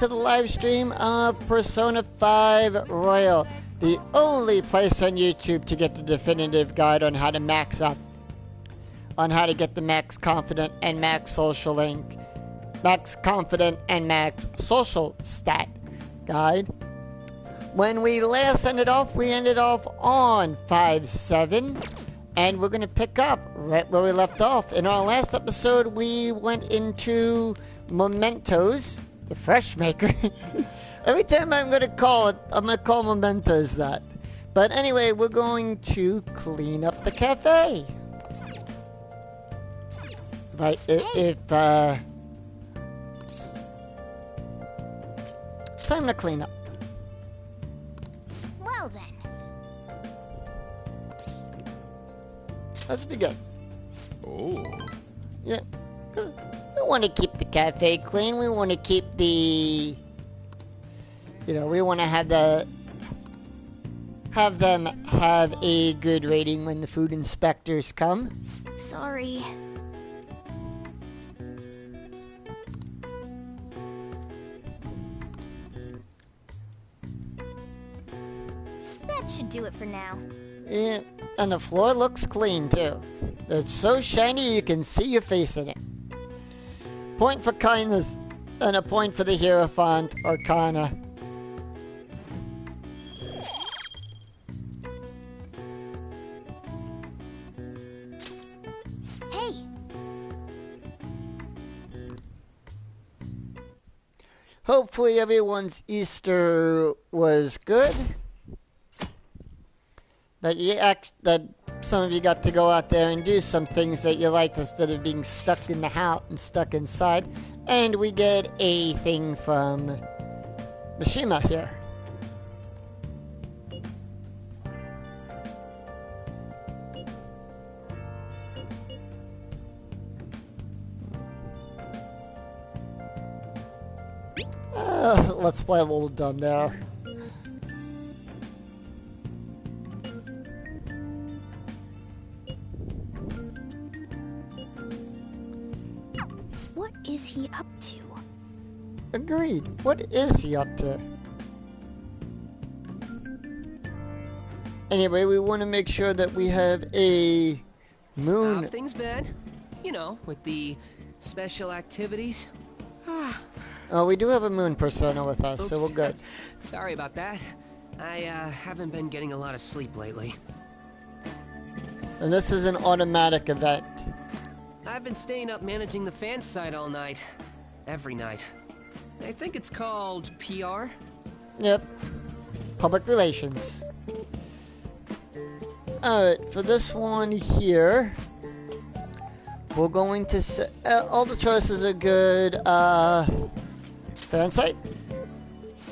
to the live stream of Persona 5 Royal, the only place on YouTube to get the definitive guide on how to max up, on how to get the max confident and max social link, max confident and max social stat guide. When we last ended off, we ended off on 5-7. And we're going to pick up right where we left off. In our last episode, we went into Mementos, the fresh maker. Every time I'm going to call it, I'm going to call Mementos that. But anyway, we're going to clean up the cafe. Right, time to clean up. Well then. Let's begin. Oh. Yeah, 'cause we want to keep the cafe clean. We want to keep the, we want to have them have a good rating when the food inspectors come. Sorry. That should do it for now. Yeah, and the floor looks clean too. It's so shiny you can see your face in it. Point for kindness, and a point for the Hierophant Arcana. Hey! Hopefully everyone's Easter was good. That some of you got to go out there and do some things that you liked instead of being stuck in the house and stuck inside. And we get a thing from Mishima here. Let's play a little dumb there. What is he up to? Agreed. What is he up to? Anyway, we want to make sure that we have a moon. How've things been? You know, with the special activities. Oh, we do have a moon persona with us, so Oops. we're good. Sorry about that. I haven't been getting a lot of sleep lately. And this is an automatic event. I've been staying up managing the fan site all night. Every night. I think it's called PR. Yep. Public relations. Alright, for this one here, we're going to say, all the choices are good. Fan site?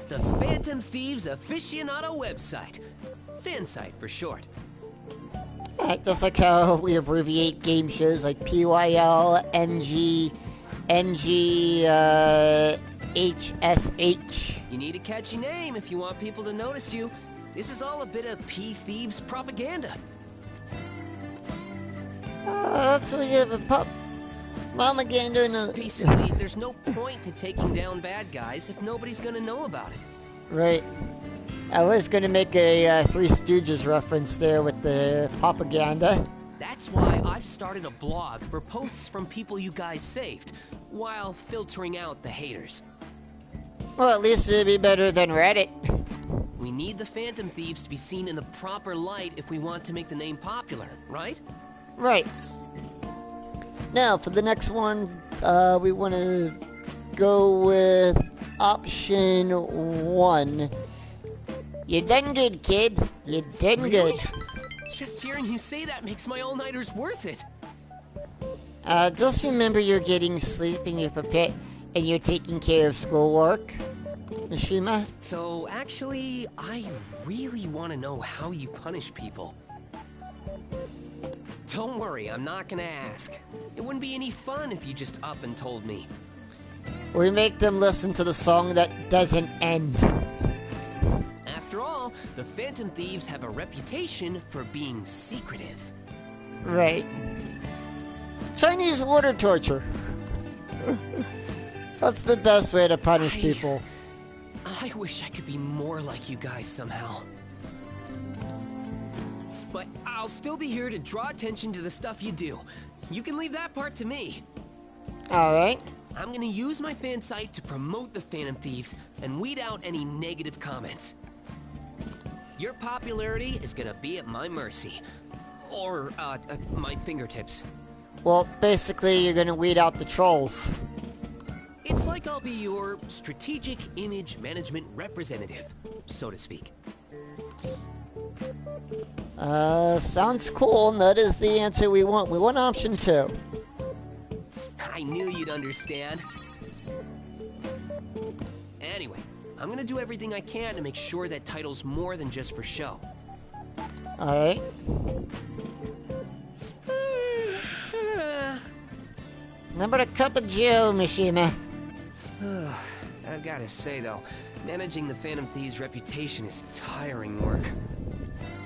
The Phantom Thieves Aficionado website. Fan site for short. Alright, just like how we abbreviate game shows like PYL, NG, HSH. You need a catchy name if you want people to notice you. This is all a bit of P-Thieves propaganda. That's where you have a pup. Mama Gander and a... Basically, there's no point to taking down bad guys if nobody's gonna know about it. Right. I was going to make a Three Stooges reference there with the propaganda. That's why I've started a blog for posts from people you guys saved, while filtering out the haters. Well, at least it'd be better than Reddit. We need the Phantom Thieves to be seen in the proper light if we want to make the name popular, right? Right. Now, for the next one, we want to go with option 1. You done good, kid. You done Really? good. Just hearing you say that makes my all-nighters worth it. Just remember you're getting sleep and you're prepared and you're taking care of schoolwork, Mishima. So, actually, I really want to know how you punish people. Don't worry, I'm not gonna ask. It wouldn't be any fun if you just up and told me. We make them listen to the song that doesn't end. After all, the Phantom Thieves have a reputation for being secretive. Right. Chinese water torture. That's the best way to punish people. I wish I could be more like you guys somehow. But I'll still be here to draw attention to the stuff you do. You can leave that part to me. Alright. I'm gonna use my fan site to promote the Phantom Thieves and weed out any negative comments. Your popularity is gonna be at my mercy. Or, my fingertips. Well, basically, you're gonna weed out the trolls. It's like I'll be your strategic image management representative, so to speak. Sounds cool, and that is the answer we want. We want option 2. I knew you'd understand. Anyway, I'm gonna do everything I can to make sure that title's more than just for show. Alright. Number a cup of Joe, Mishima. I've gotta say though, managing the Phantom Thieves' reputation is tiring work.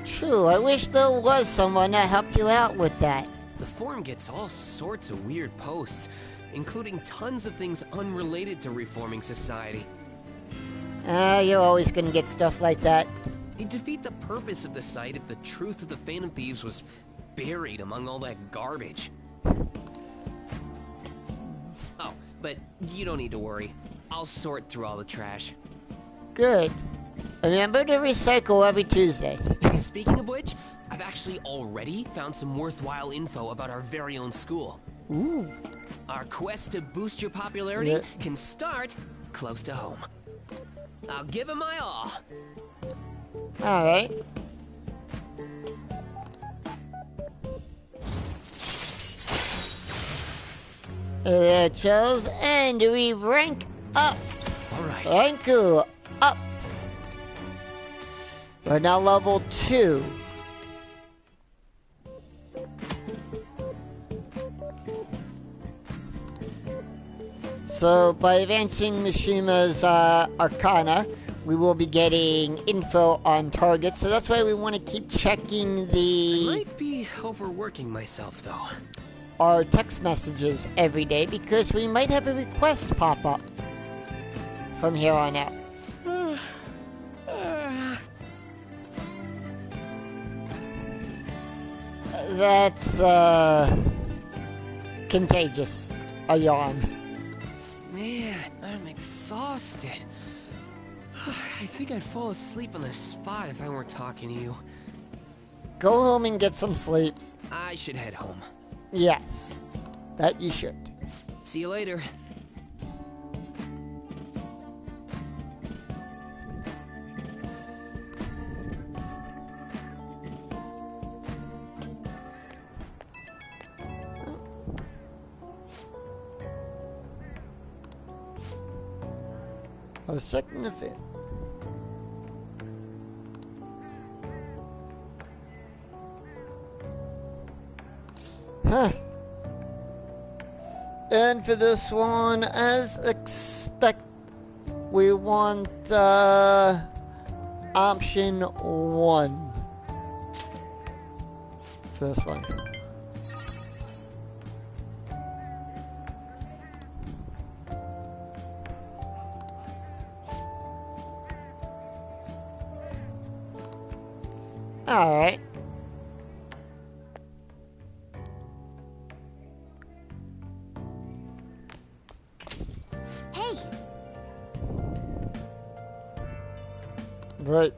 True, I wish there was someone that helped you out with that. The forum gets all sorts of weird posts, including tons of things unrelated to reforming society. You're always gonna get stuff like that. It'd defeat the purpose of the site if the truth of the Phantom Thieves was buried among all that garbage. Oh, but you don't need to worry. I'll sort through all the trash. Good. Remember to recycle every Tuesday. Speaking of which, I've actually already found some worthwhile info about our very own school. Ooh. Our quest to boost your popularity can start close to home. I'll give it my all. Alright. There, Charles, and we rank up. Alright. Rank up. We're now level 2. So, by advancing Mishima's Arcana, we will be getting info on targets. So that's why we want to keep checking I might be overworking myself, though. our text messages every day, because we might have a request pop up from here on out. That's contagious. A yawn. Man, I'm exhausted. I think I'd fall asleep on the spot if I weren't talking to you. Go home and get some sleep. I should head home. Yes, that you should. See you later. I was checking the fit. Huh. And for this one, as expect, we want option 1 for this one. All right. Hey, Right.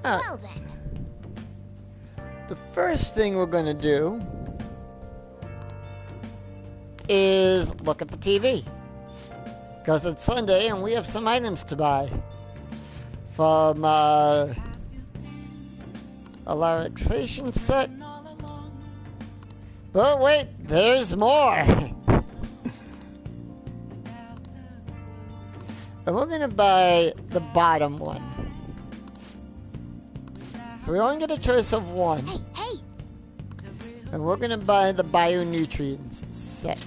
well then. The first thing we're going to do is look at the TV. Because it's Sunday and we have some items to buy. From a relaxation set. But wait, there's more. And we're going to buy the bottom one. So we only get a choice of one. Hey, hey. And we're going to buy the bionutrients set.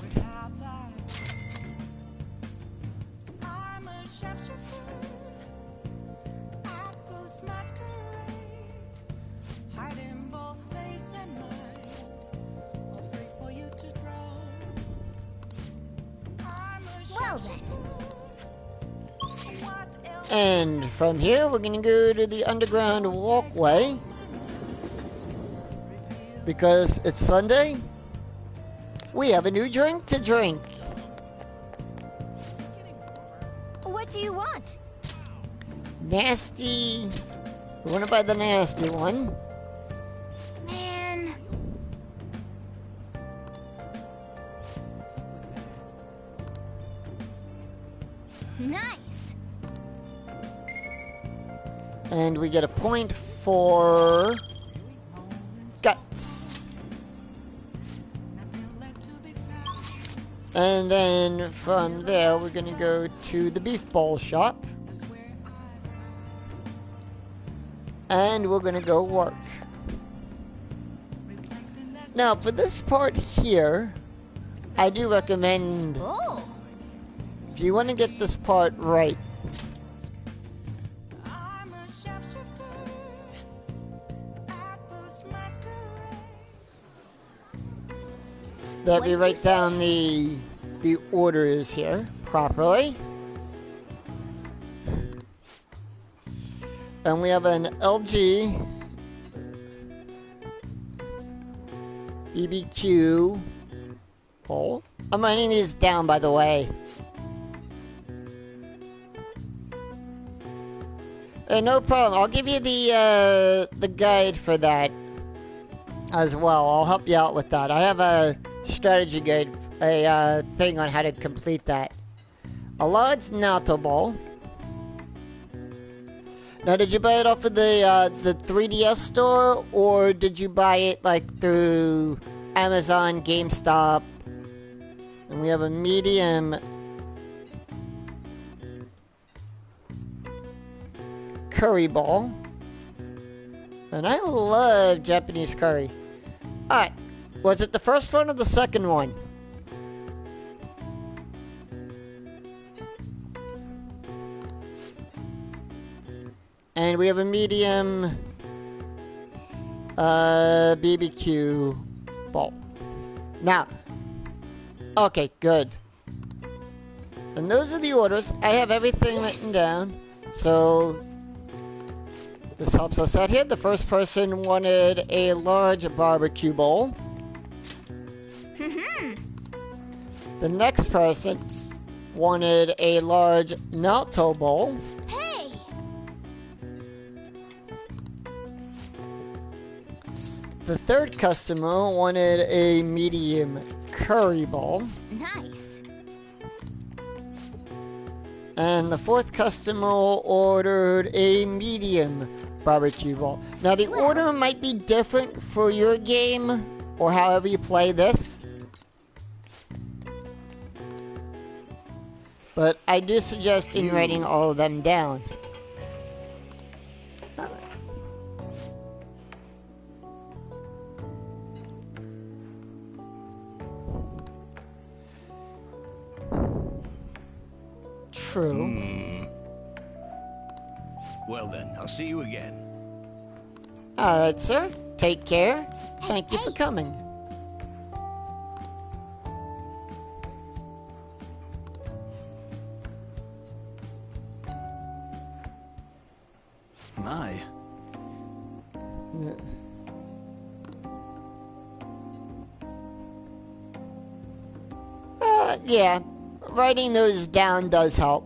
Well then. And from here, we're gonna go to the underground walkway. Because it's Sunday, we have a new drink to drink. What do you want? Nasty. We wanna buy the nasty one. Man. Nice. And we get a point for guts. And then from there, we're gonna go to the beef bowl shop. And we're gonna go work. Now, for this part here, I do recommend, Oh. if you want to get this part right, that we write down the orders here properly. And we have an LG BBQ bowl. I'm writing these down, by the way. No problem. I'll give you the guide for that as well. I'll help you out with that. I have a strategy guide, a thing on how to complete that. A large natto bowl. Now, did you buy it off of the 3DS store, or did you buy it like through Amazon, GameStop? And we have a medium curry bowl. And I love Japanese curry. Alright, was it the first one or the second one? And we have a medium BBQ bowl. Now, okay, good. And those are the orders. I have everything written down. So, this helps us out here. The first person wanted a large barbecue bowl. The next person wanted a large natto bowl. Hey. The third customer wanted a medium curry bowl. Nice. And the fourth customer ordered a medium barbecue bowl. Now, the order might be different for your game, or however you play this. But I do suggest in writing all of them down. True. Well then, I'll see you again. Alright, sir. Take care. Thank you for coming. My. Yeah. Writing those down does help.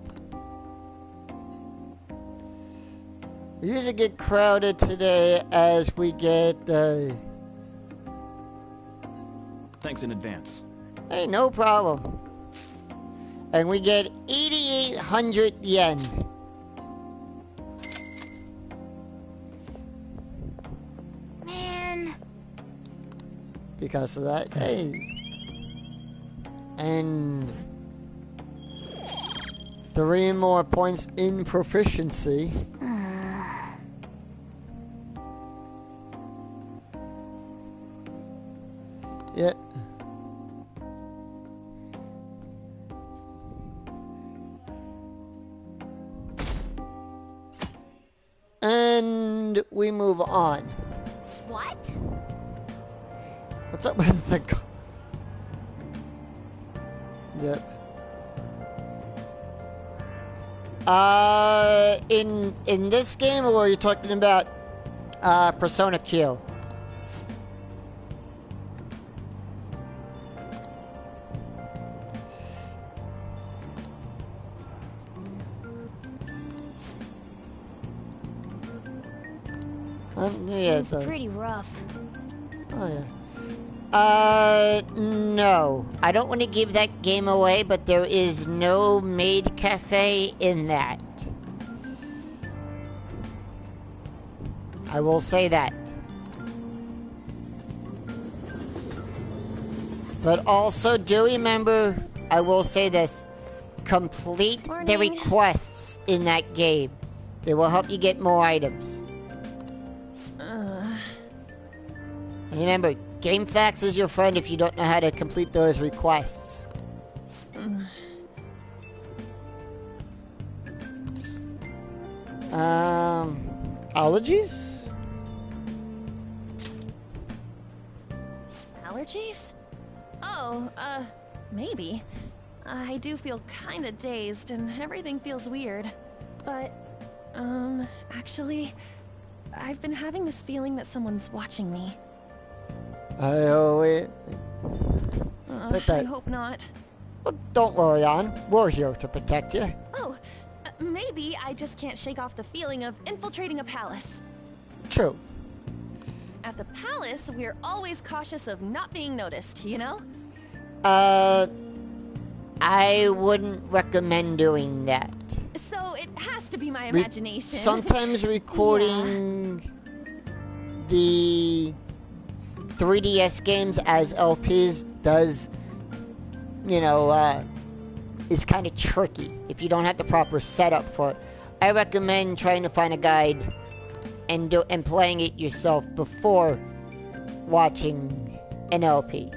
We usually get crowded today as we get, Thanks in advance. Hey, no problem. And we get 8,800 yen. Man. Because of that. Hey. And 3 more points in proficiency. Yeah. And we move on. What? What's up with the... Yep. In this game, or are you talking about Persona Q? Yeah, Seems pretty rough. Oh, yeah. No. I don't want to give that game away, but there is no maid cafe in that. I will say that. But also, do remember, I will say this, complete the Morning. requests in that game. They will help you get more items. And remember, GameFAQs is your friend if you don't know how to complete those requests. Allergies? Allergies? Oh, maybe. I do feel kinda dazed and everything feels weird. But, actually, I've been having this feeling that someone's watching me. I always... I hope not. Well, don't worry, Ann. We're here to protect you. Oh, maybe I just can't shake off the feeling of infiltrating a palace. True. At the palace, we're always cautious of not being noticed, you know? I wouldn't recommend doing that. So it has to be my imagination. Sometimes recording the 3DS games as LPs does, you know, is kind of tricky if you don't have the proper setup for it. I recommend trying to find a guide and playing it yourself before watching an LP.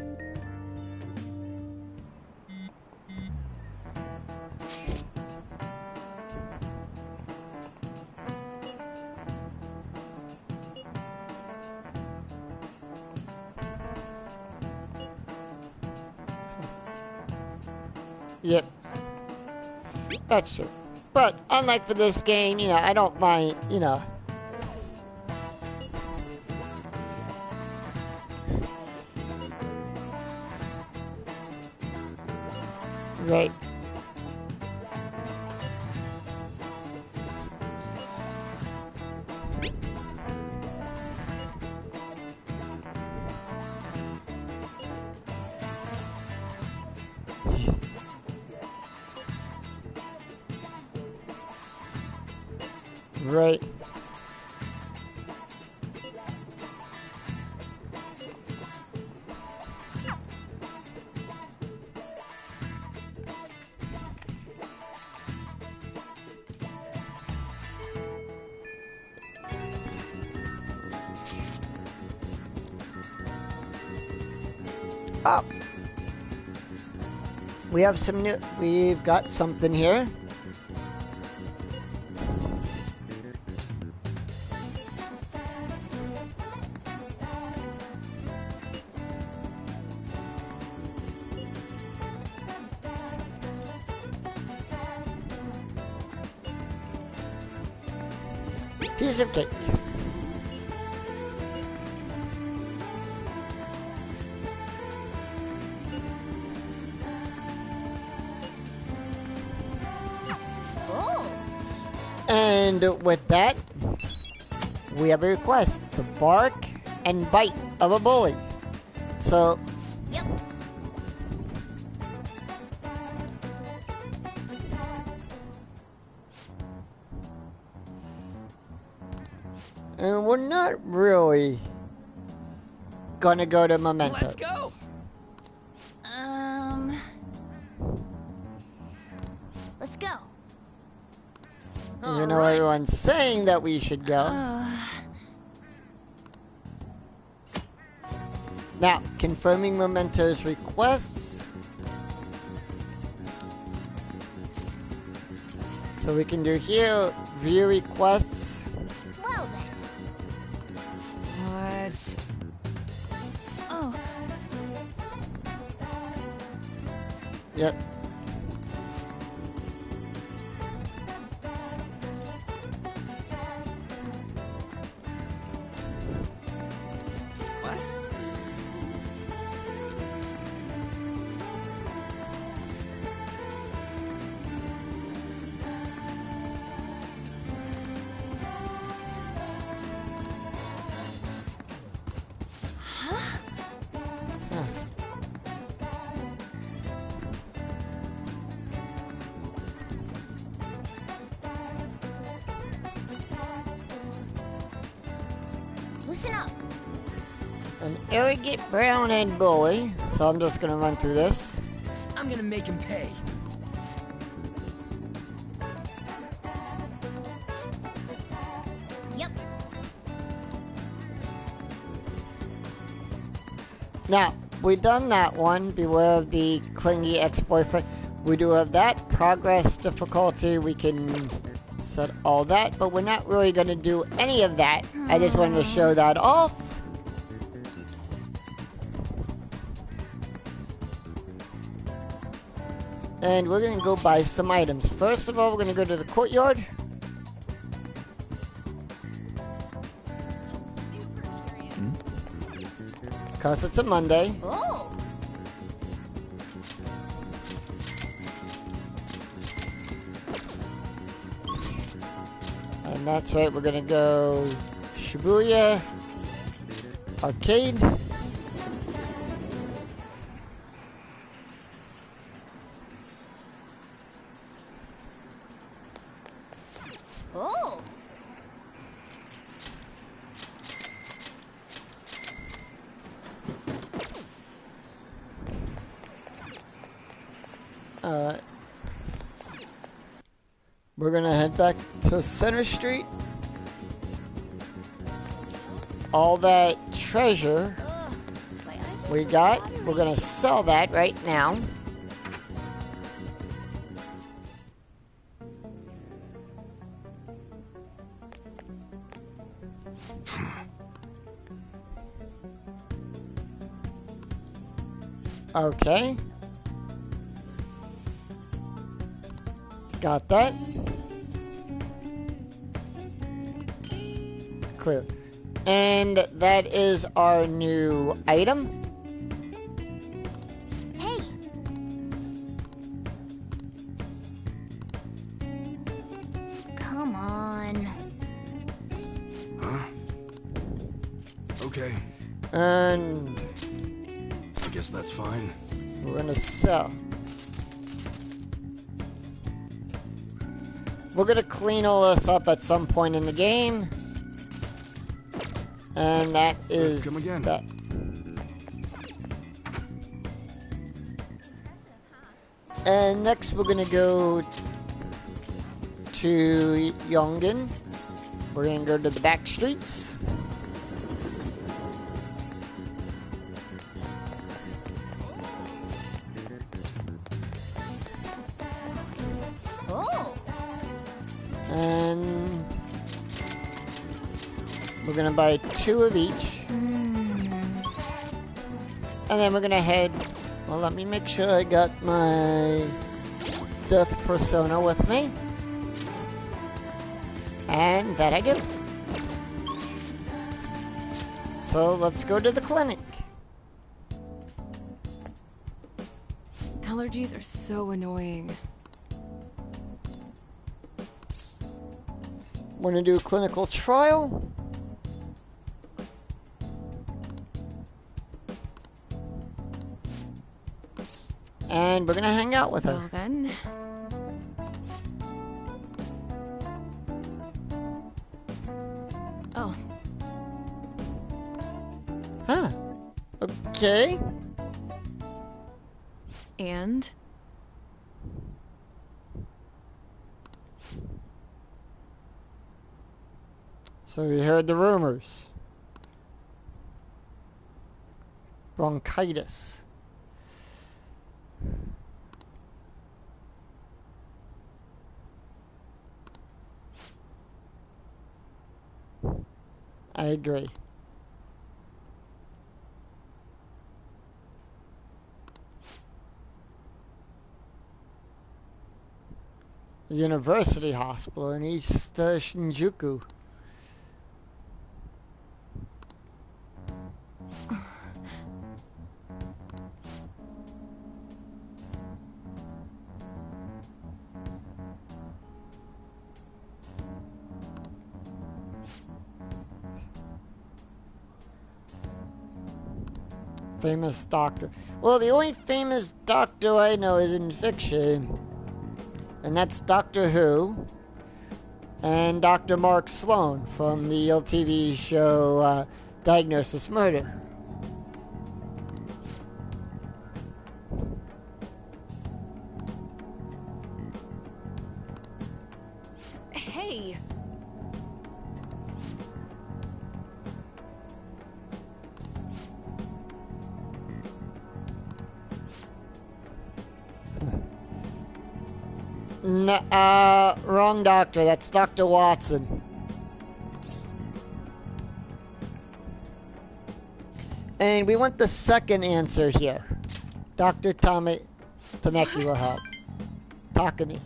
Yep. That's true. But unlike for this game, you know, I don't mind, you know. Right. Right. Up. We have some new. We've got something here. Piece of cake. Oh, And with that, we have a request. The bark and bite of a bully. So, yep. and we're not really gonna go to Memento. Let's go. Let's go. Even though everyone's saying that we should go. Now, confirming Memento's requests. So we can do here, view requests. Well then. What? Oh, Yep. Listen up. An arrogant brown and bully. So I'm just gonna run through this. I'm gonna make him pay. Yep. Now, we done that one. Beware of the clingy ex-boyfriend. We do have that. Progress difficulty. We can set all that, but we're not really going to do any of that. I just wanted to show that off. And we're going to go buy some items. First of all, we're going to go to the courtyard. Because it's a Monday. Oh. And that's right, we're gonna go Shibuya Arcade. Oh. Alright. We're gonna head back to Center Street. All that treasure My eyes are we so got, watery. we're gonna sell that right now. Okay. Got that. Clear. And that is our new item. Hey. Come on. Huh? Okay. And I guess that's fine. we're gonna sell. We're gonna clean all this up at some point in the game. And that is Come again. that. And next we're gonna go to Yongen. We're gonna go to the back streets. Oh. And we're gonna buy 2 of each. And then we're gonna head. Well, let me make sure I got my Death Persona with me. And that I do. So let's go to the clinic. Allergies are so annoying. Want to do a clinical trial? And we're gonna hang out with her. Well then. Oh, Huh. Okay. and? So we heard the rumors. Bronchitis. I agree. University Hospital in East Shinjuku. Famous doctor. Well, the only famous doctor I know is in fiction. And that's Doctor Who. And Dr. Mark Sloan from the old TV show Diagnosis murder. Hey! Wrong doctor. That's Dr. Watson. And we want the second answer here. Dr. Tameki will help. Takumi.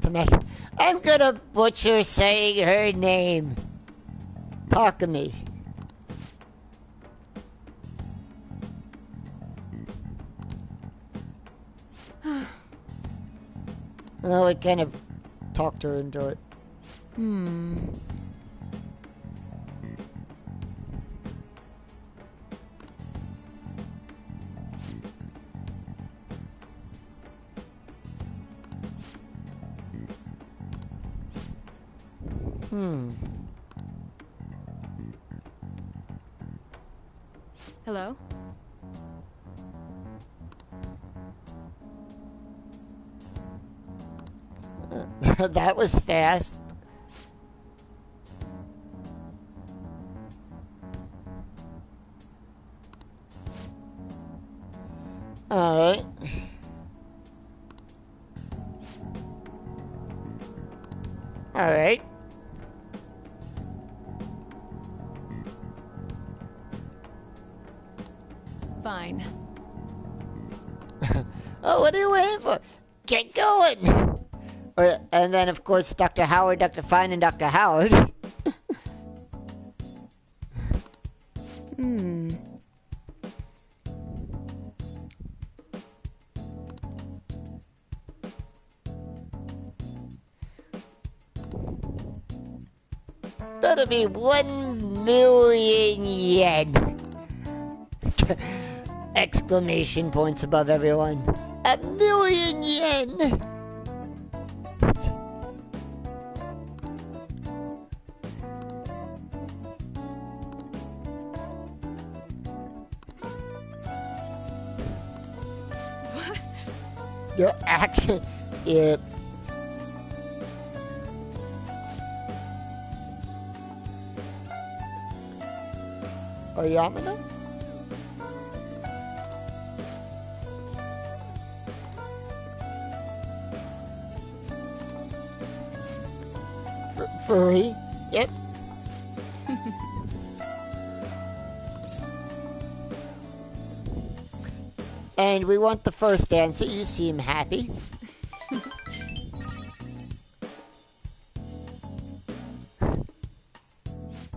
Tameki. I'm gonna butcher saying her name. Takumi. Well, we kind of talked her into it. Hello? That was fast. Alright. Alright. Fine. Oh, what are you waiting for? Get going! And then, of course, Dr. Howard, Dr. Fine, and Dr. Howard. That'll be 1,000,000 yen. Exclamation points above everyone. 1,000,000 yen! Your action. Yep. Yamano? Furry? Yep. And we want the first answer. You seem happy.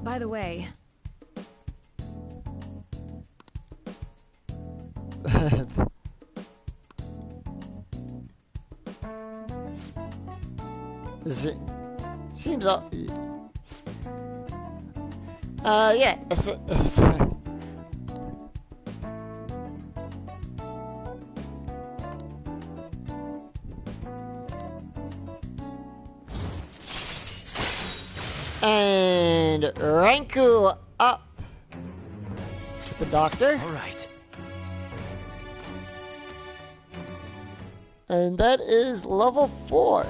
By the way, seems all. Yeah. And Ranku up. The doctor. All right. And that is level 4.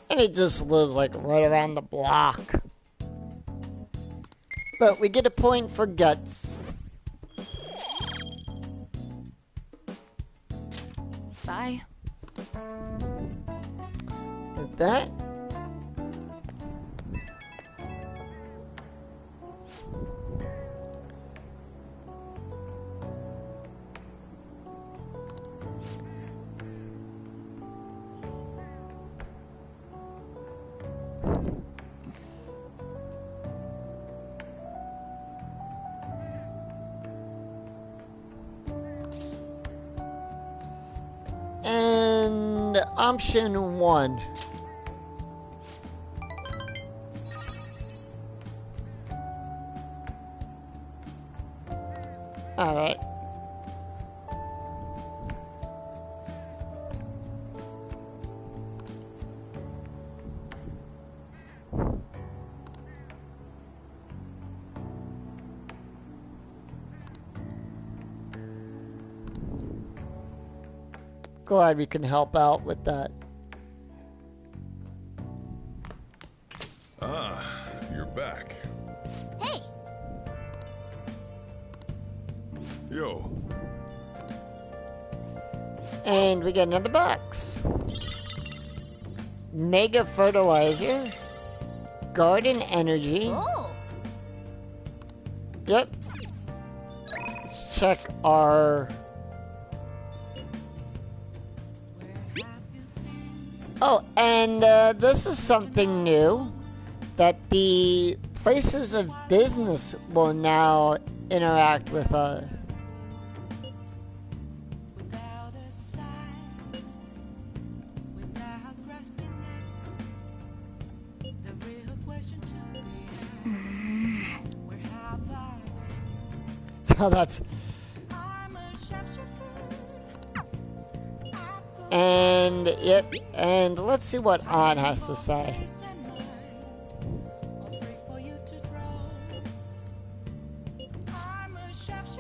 And he just lives like right around the block. But we get a point for guts. bye. Like that. option 1. Alright. Glad we can help out with that. Ah, you're back. Hey, Yo, And we get another box. Mega fertilizer. Garden energy. oh, Yep. Let's check our... Oh, and this is something new. That the places of business will now interact with us. Oh, that's... And, yep, and let's see what Ann has to say.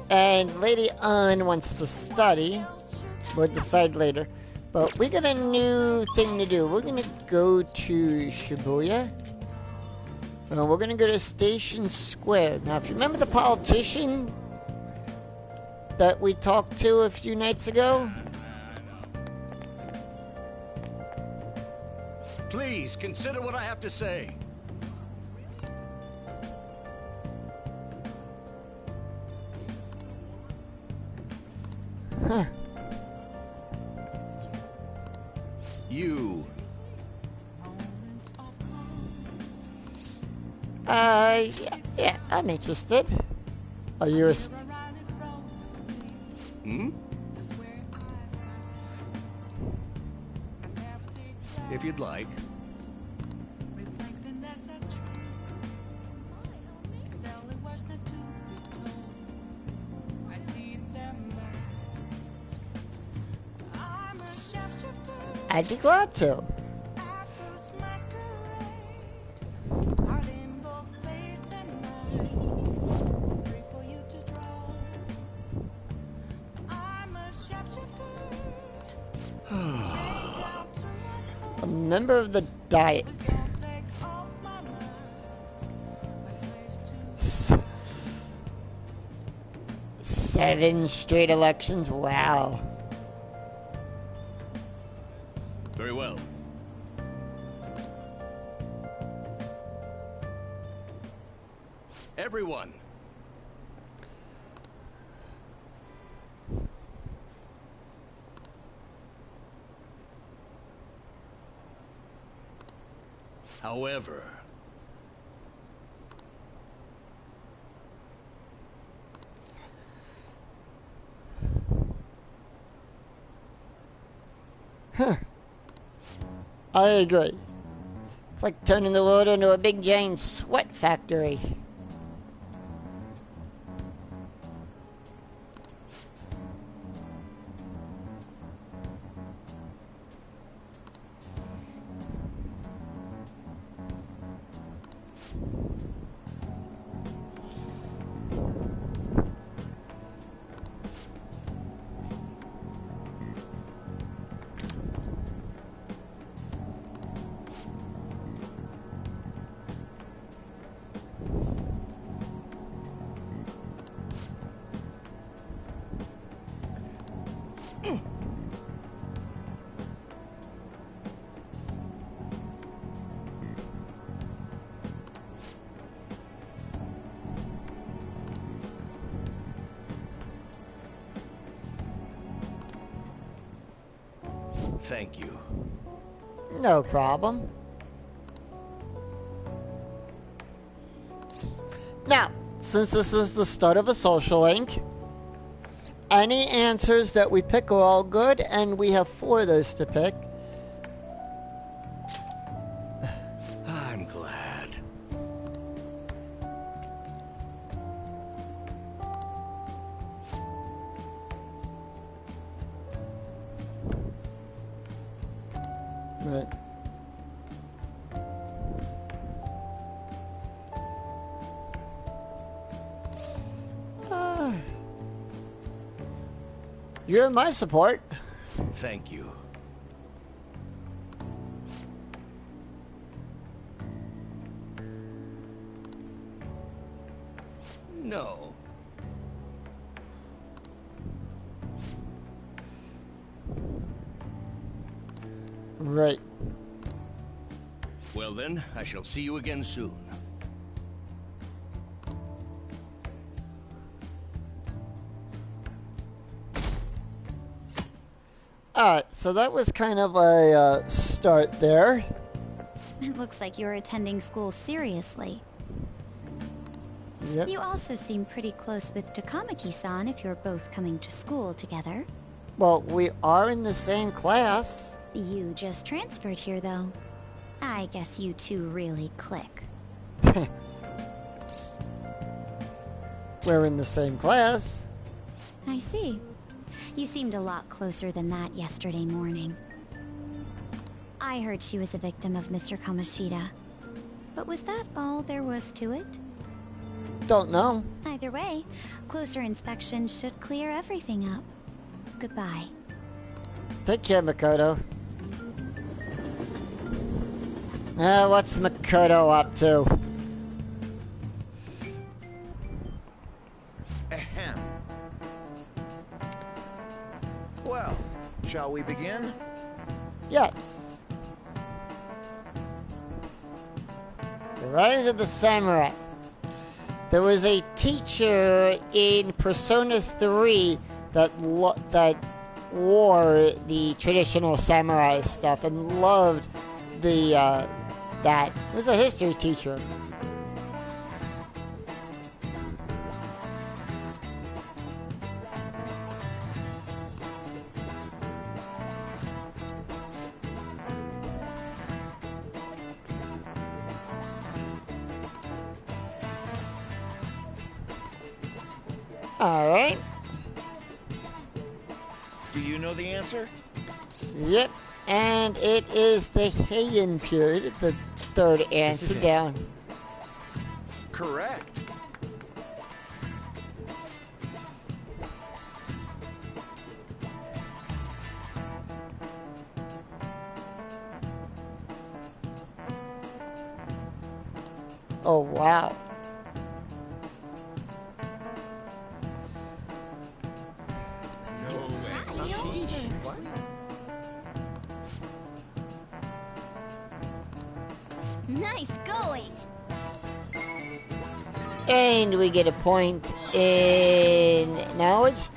And Lady Ann wants to study. We'll decide later. But we got a new thing to do. We're gonna go to Shibuya. We're gonna go to Station Square. Now, if you remember the politician that we talked to a few nights ago? Please consider what I have to say. Huh. You. Yeah, I'm interested. Are you Hmm? If you'd like. I'd be glad to. A member of the Diet. Seven straight elections? Wow. Very well. Everyone. However, I agree. It's like turning the world into a big giant sweat factory. thank you. No problem. Now, since this is the start of a social link, any answers that we pick are all good, and we have 4 of those to pick. glad. Right. You're my support. Thank you. No. Right. Well then, I shall see you again soon. Alright, so that was kind of a start there. It looks like you're attending school seriously. Yep. You also seem pretty close with Takamaki-san if you're both coming to school together. Well, we are in the same class. You just transferred here, though. I guess you two really click. We're in the same class. I see. You seemed a lot closer than that yesterday morning. I heard she was a victim of Mr. Kamoshida. But was that all there was to it? Don't know. Either way, closer inspection should clear everything up. Goodbye. Take care, Makoto. What's Makoto up to? Ahem. Well, shall we begin? Yes. The Rise of the Samurai. There was a teacher in Persona 3 that wore the traditional samurai stuff and loved the that. It was a history teacher. Alright. Do you know the answer? Yep. And it is the Heian period, the third answer down. Correct. Oh, wow. Nice going! And we get a point in knowledge.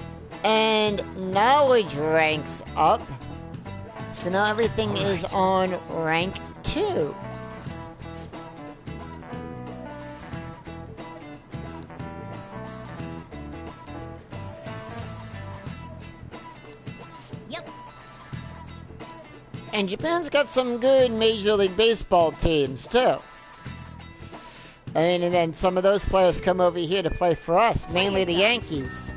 And knowledge ranks up. So now everything is on rank 2. Yep. And Japan's got some good Major League Baseball teams, too. And then some of those players come over here to play for us, mainly the Yankees.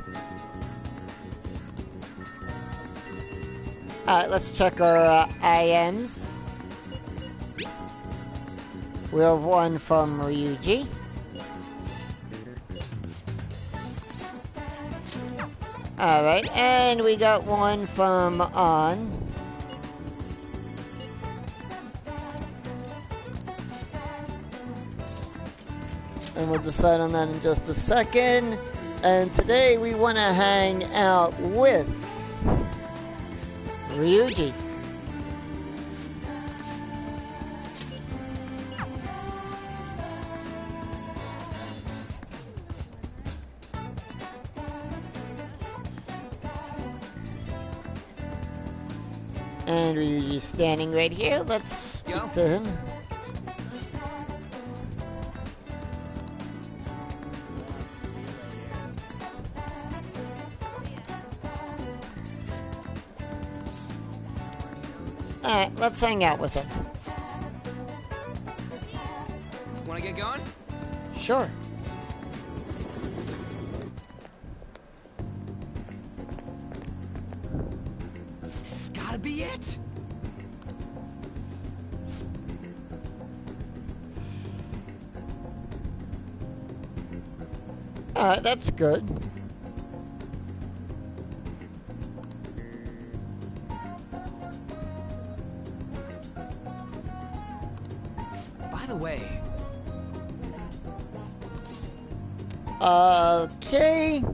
Alright, let's check our IMs. We have one from Ryuji. Alright, and we got one from An. And we'll decide on that in just a second. And today we want to hang out with Ryuji. And Ryuji's standing right here. Let's speak to him. Alright, let's hang out with him. Wanna get going? Sure. This has gotta be it! Alright, that's good. By the way, Okay.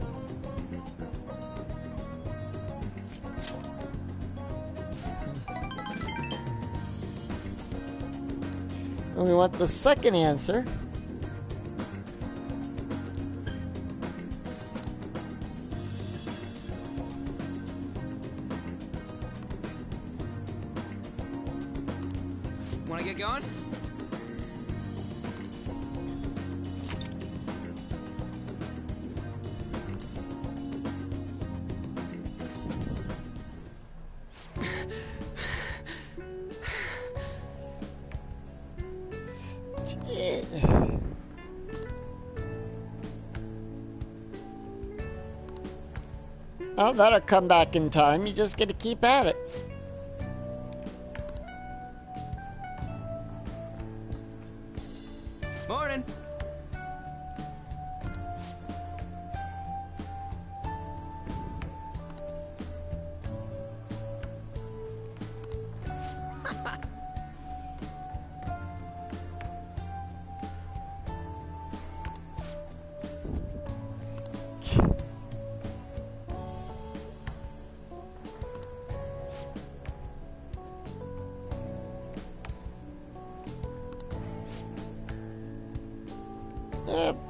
And we want the second answer. wanna get going? Oh, that'll come back in time. You just get to keep at it. Morning!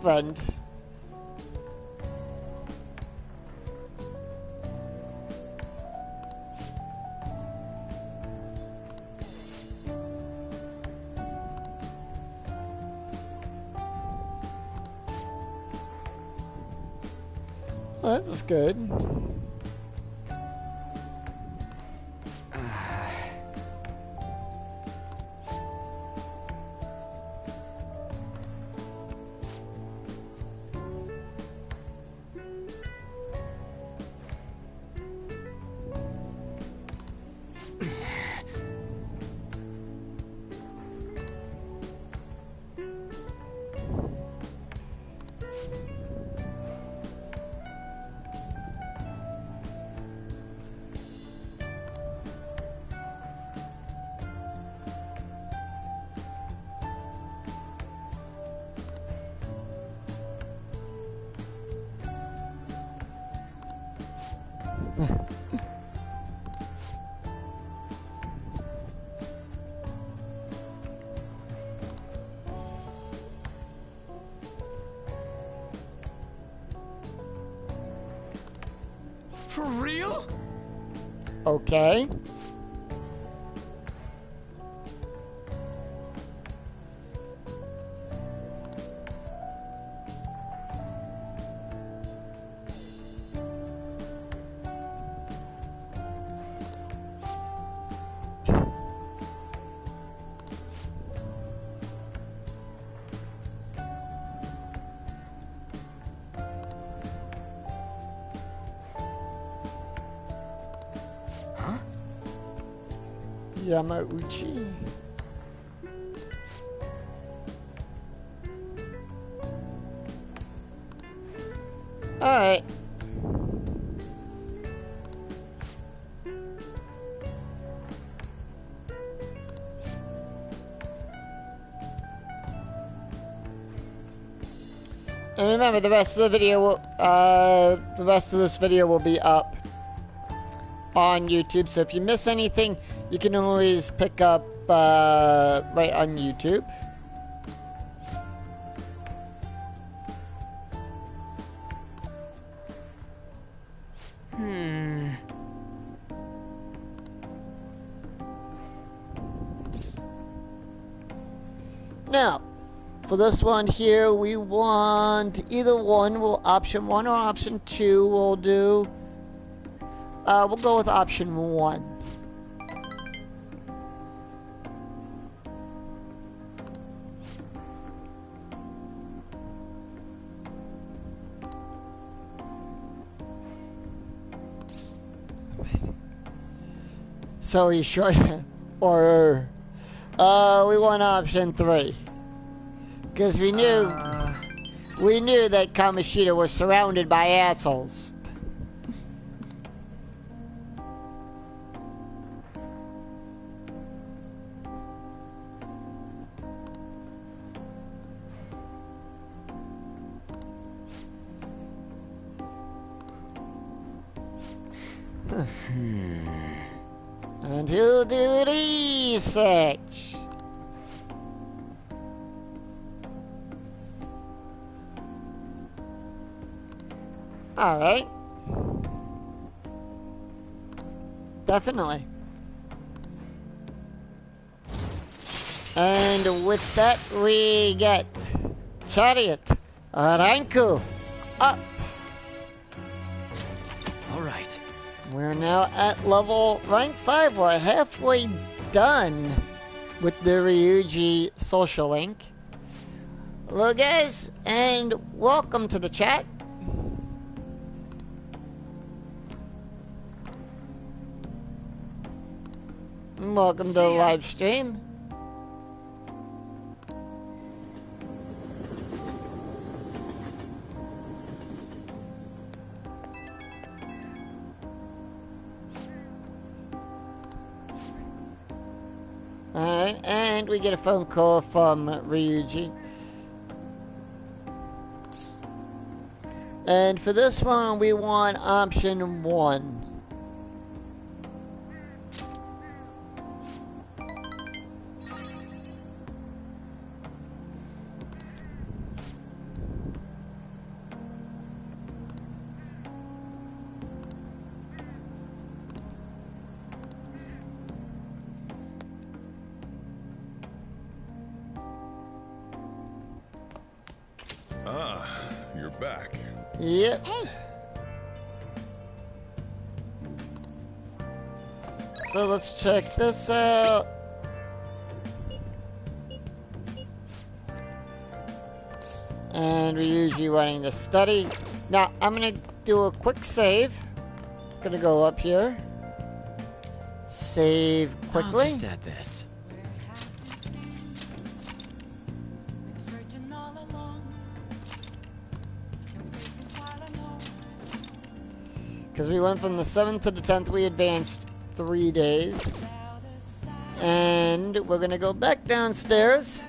Friend. Well, that's good. For real? Okay. Yamauchi. Alright. And remember, the rest of the video will, the rest of this video will be up on YouTube. So if you miss anything, you can always pick up right on YouTube. Now, for this one here, we want either one. Will option 1 or option 2 will do. We'll go with option 1. So he should, or we want option 3, because we knew that Kamoshida was surrounded by assholes. And he'll do research. Alright. Definitely. And with that, we get Chariot, Ranku, up. Alright. We're now at level rank 5. We're halfway done with the Ryuji social link. Hello guys, and welcome to the chat. And welcome to the live stream. Alright, and we get a phone call from Ryuji. And for this one, we want option 1. Ah, you're back. Yep. Hey, So let's check this out. And Ryuji running the study. Now, I'm gonna do a quick save. Gonna go up here. Save I'll quickly. just add this. Because we went from the 7th to the 10th, we advanced 3 days. And we're gonna go back downstairs.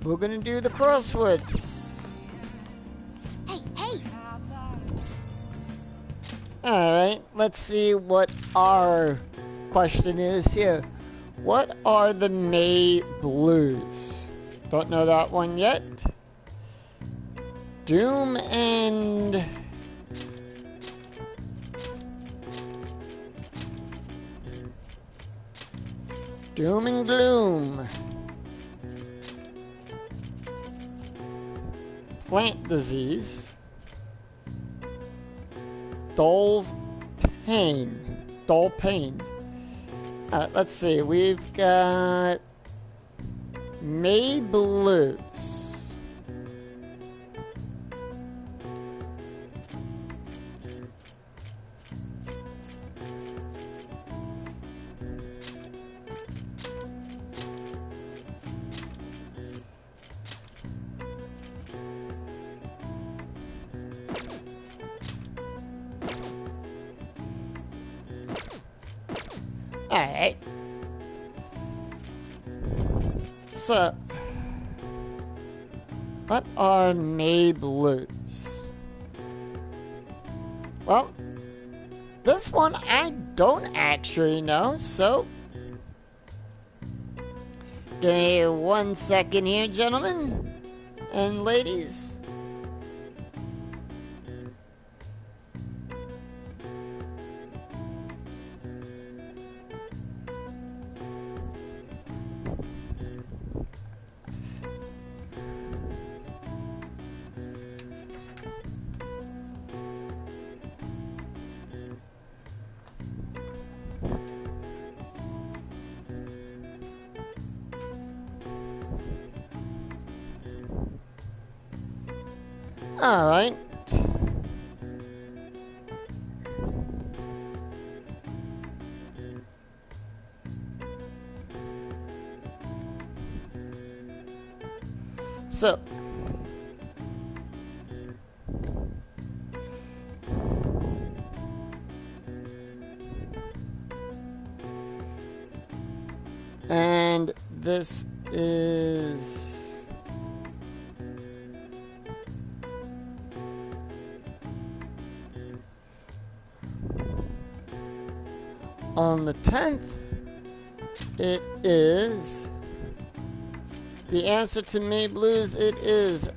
We're gonna do the crosswords. hey, hey! Alright, let's see what our question is here. What are the May Blues? Don't know that one yet. Doom and... Doom and Gloom. Plant disease. Dull pain. Let's see. We've got May Blues. Alright. So, what are May Blues? Well, this one I don't actually know, so... Give me 1 second here, gentlemen and ladies. All right. So, and this is on the 10th. It is the answer to May Blues. It is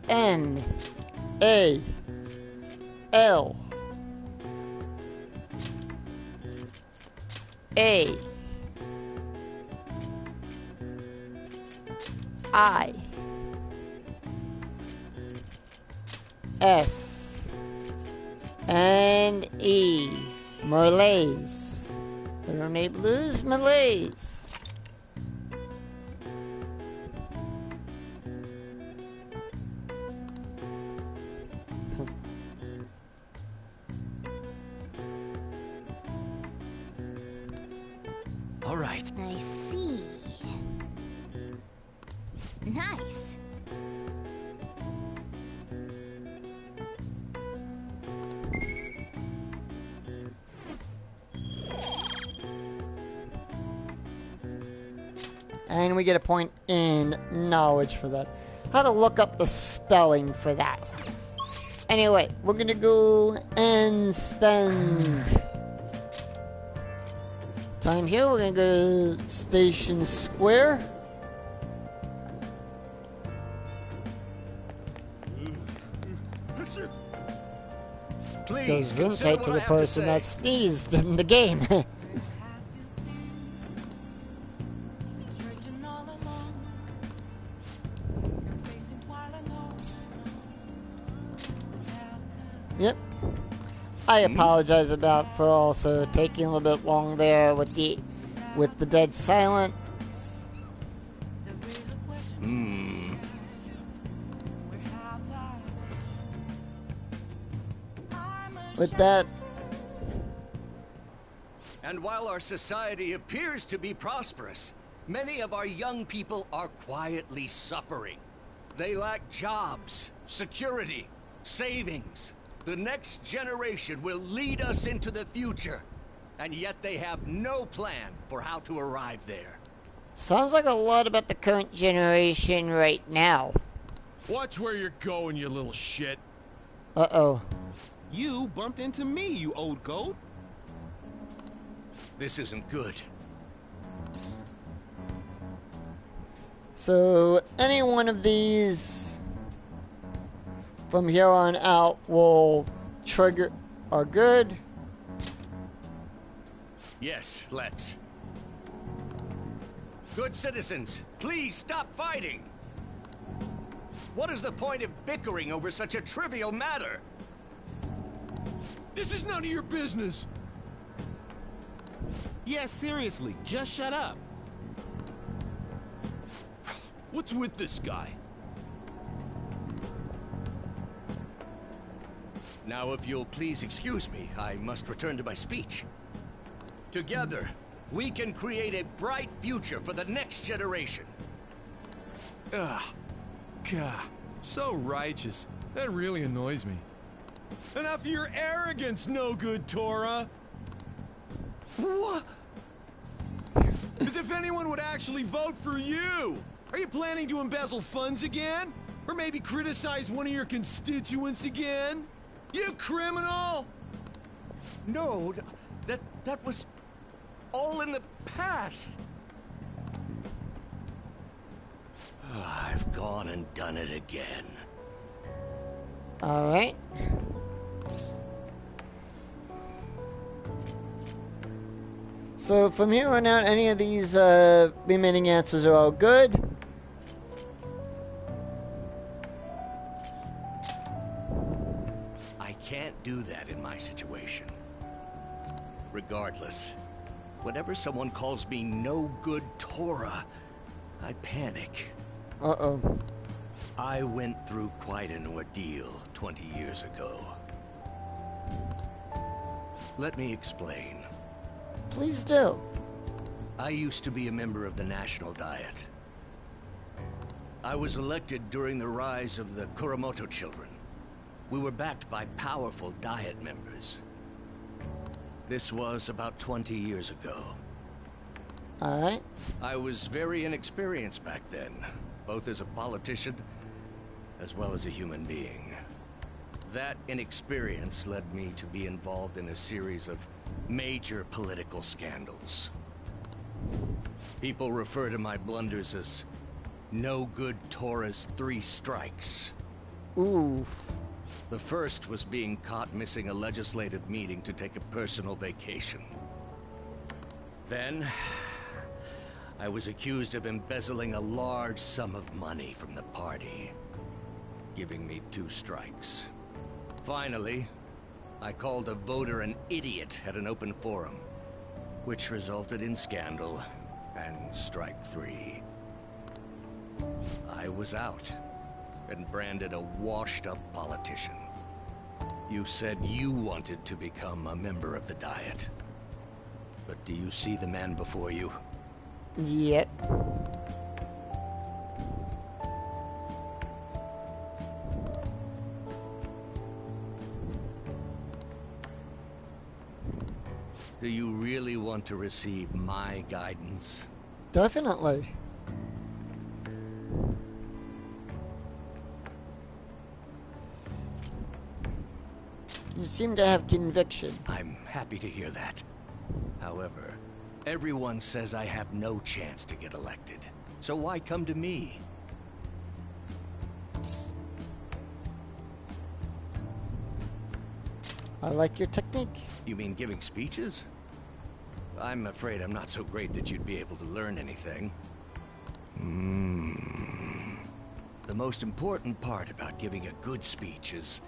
Malaise. Malaise. The Mermaid Blues, Malaise. All right. I see. Nice. And we get a point in knowledge for that. How to look up the spelling for that. Anyway, we're gonna go and spend time here. We're gonna go to Station Square. Please Goes consider Zentai what to I the have to person say. that sneezed in the game. Yep. I apologize about for also taking a little bit long there with the dead silence. With that, And while our society appears to be prosperous, many of our young people are quietly suffering. They lack jobs, security, savings. The next generation will lead us into the future, and yet they have no plan for how to arrive there. sounds like a lot about the current generation right now. Watch where you're going, you little shit. Uh-oh. You bumped into me, you old goat. This isn't good. So, any one of these from here on out will trigger are good. Yes, let's. Good citizens, please stop fighting. What is the point of bickering over such a trivial matter? This is none of your business. Yeah, seriously, just shut up. What's with this guy? Now, if you'll please excuse me, I must return to my speech. Together, we can create a bright future for the next generation. Ugh. God, so righteous. That really annoys me. Enough of your arrogance, no good Torah. What? As if anyone would actually vote for you! Are you planning to embezzle funds again? Or maybe criticize one of your constituents again? You criminal! No, that was all in the past. I've gone and done it again. Alright. So from here on out, any of these remaining answers are all good. I can't do that in my situation. Regardless, whenever someone calls me no good Torah, I panic. Uh-oh. I went through quite an ordeal 20 years ago. Let me explain. Please do. I used to be a member of the National Diet. I was elected during the rise of the Kuramoto children. We were backed by powerful Diet members. This was about 20 years ago. Alright. I was very inexperienced back then, both as a politician as well as a human being. That inexperience led me to be involved in a series of major political scandals. People refer to my blunders as no-good Taurus 3 strikes. Oof. The first was being caught missing a legislative meeting to take a personal vacation. Then, I was accused of embezzling a large sum of money from the party, giving me 2 strikes. Finally, I called a voter an idiot at an open forum, which resulted in scandal and strike 3. I was out and branded a washed-up politician. You said you wanted to become a member of the Diet. But do you see the man before you? Yep. Do you really want to receive my guidance? Definitely. You seem to have conviction. I'm happy to hear that. However, everyone says I have no chance to get elected. So why come to me? I like your technique. You mean giving speeches? I'm afraid I'm not so great that you'd be able to learn anything. The most important part about giving a good speech is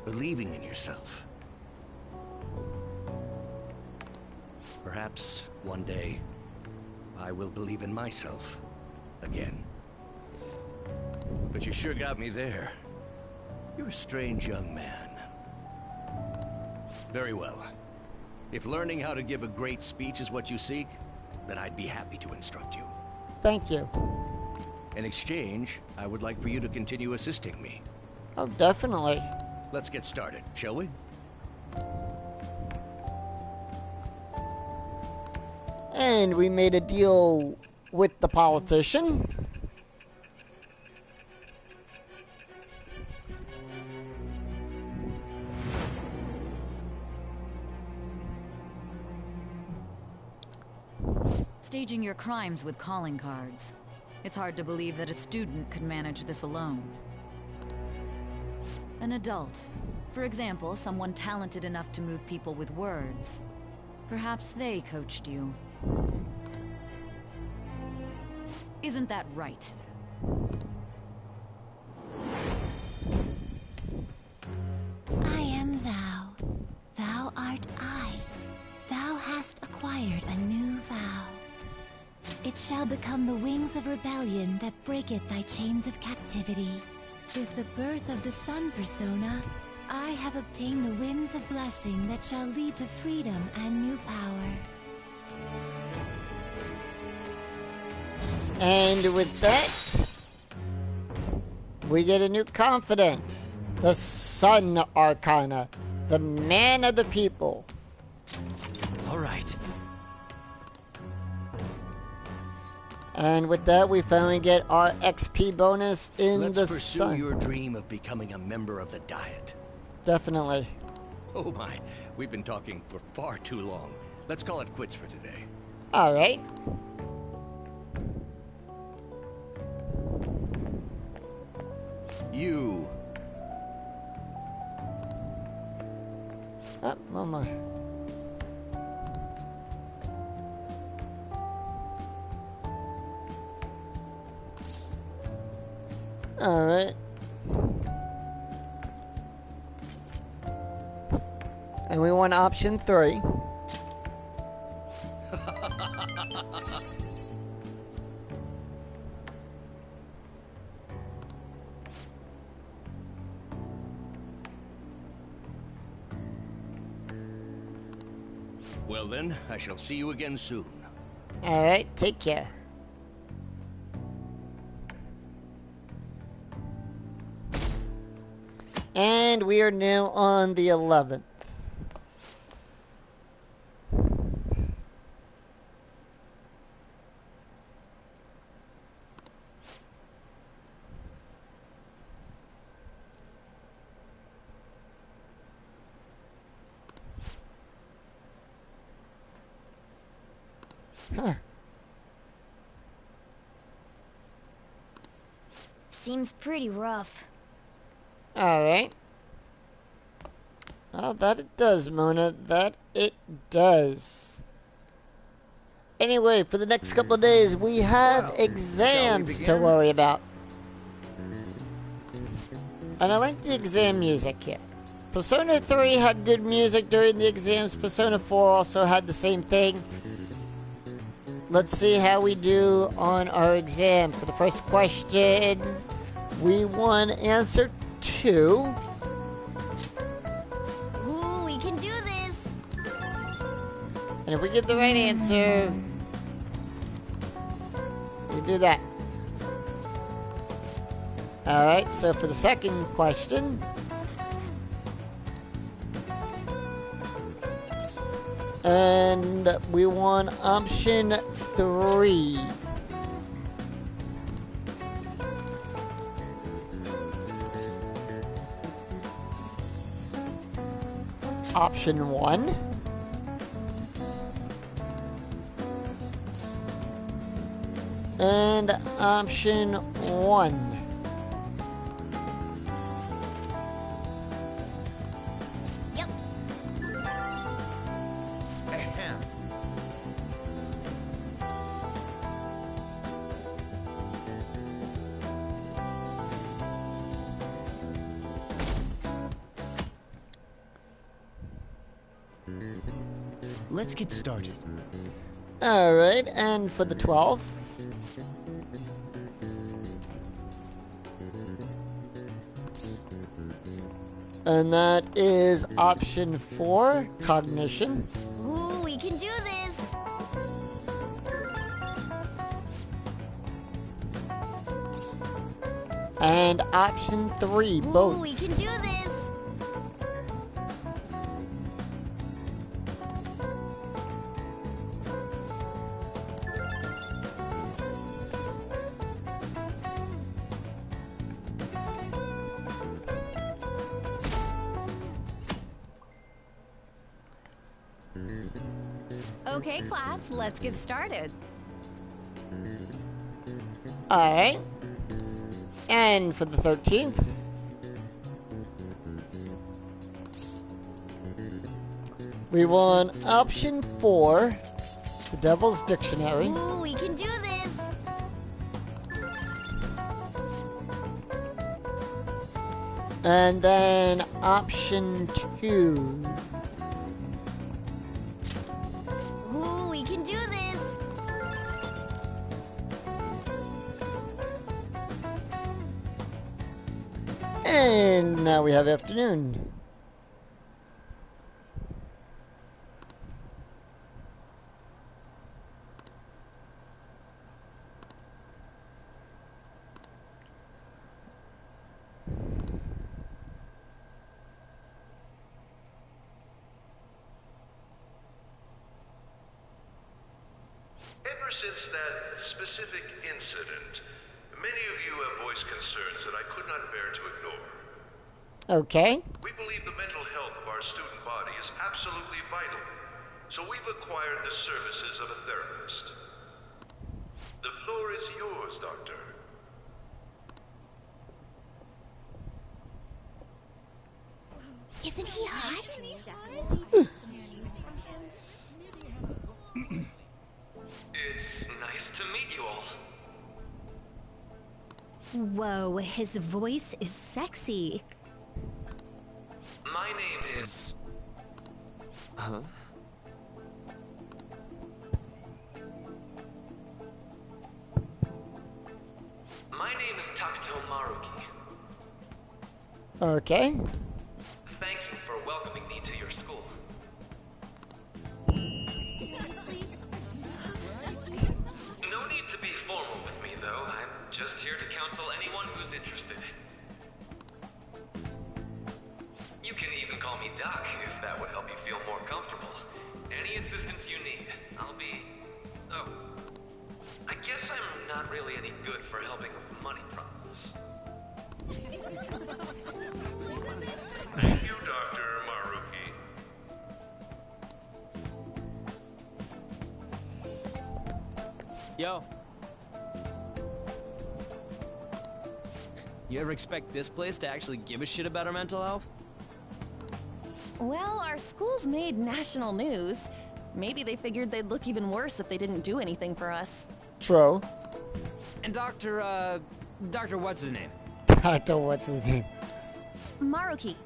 believing in yourself. Perhaps one day I will believe in myself again. But you sure got me there. You're a strange young man. Very well. If learning how to give a great speech is what you seek, then I'd be happy to instruct you. Thank you. In exchange, I would like for you to continue assisting me. Oh, definitely. Let's get started, shall we? And we made a deal with the politician. Staging your crimes with calling cards. It's hard to believe that a student could manage this alone. An adult. For example, someone talented enough to move people with words. Perhaps they coached you. Isn't that right? I am thou. Thou art I. Thou hast acquired a new vow. It shall become the wings of rebellion that breaketh thy chains of captivity. With the birth of the sun persona, I have obtained the winds of blessing that shall lead to freedom and new power. And with that, we get a new confidant. The Sun Arcana. The man of the people. All right. And with that, we finally get our XP bonus in Let's the pursue sun. your dream of becoming a member of the Diet. Definitely. Oh my, we've been talking for far too long. Let's call it quits for today. All right. You. One more. All right. And we want option 3. Well then, I shall see you again soon. All right. Take care. And we are now on the 11th. Huh. Seems pretty rough. Alright. Oh, that it does, Mona. That it does. Anyway, for the next couple of days, we have Well, exams shall we to begin? worry about. And I like the exam music here. Persona 3 had good music during the exams. Persona 4 also had the same thing. Let's see how we do on our exam. For the first question, we won answer 2. Ooh, we can do this. And if we get the right answer, we do that. Alright, so for the second question, and we won option 3. Option 1. And option 1. Yep. Ahem. Let's get started. Alright, and for the 12th. And that is option 4, cognition. Ooh, we can do this. And option 3, Ooh, both. we can do this. Okay, class, let's get started. Alright. And for the 13th. We won option 4, the Devil's Dictionary. Ooh, we can do this. And then option 2. Ooh, we can do this. And now we have afternoon. Ever since that specific incident, many of you have voiced concerns that I could not bear to ignore. Okay. We believe the mental health of our student body is absolutely vital, so we've acquired the services of a therapist. The floor is yours, Doctor. Isn't he hot? It's nice to meet you all. Whoa, his voice is sexy. My name is... Huh? My name is Takuto Maruki. Okay. Thank you for welcoming me to your school. No need to be formal with me, though. I'm just here to counsel anyone who's interested. call me Doc if that would help you feel more comfortable. Any assistance you need, I'll be... Oh. I guess I'm not really any good for helping with money problems. Thank you, Dr. Maruki. Yo. You ever expect this place to actually give a shit about our mental health? Well, our school's made national news. Maybe they figured they'd look even worse if they didn't do anything for us. True. And Dr. what's his name? Dr. what's his name? Maruki.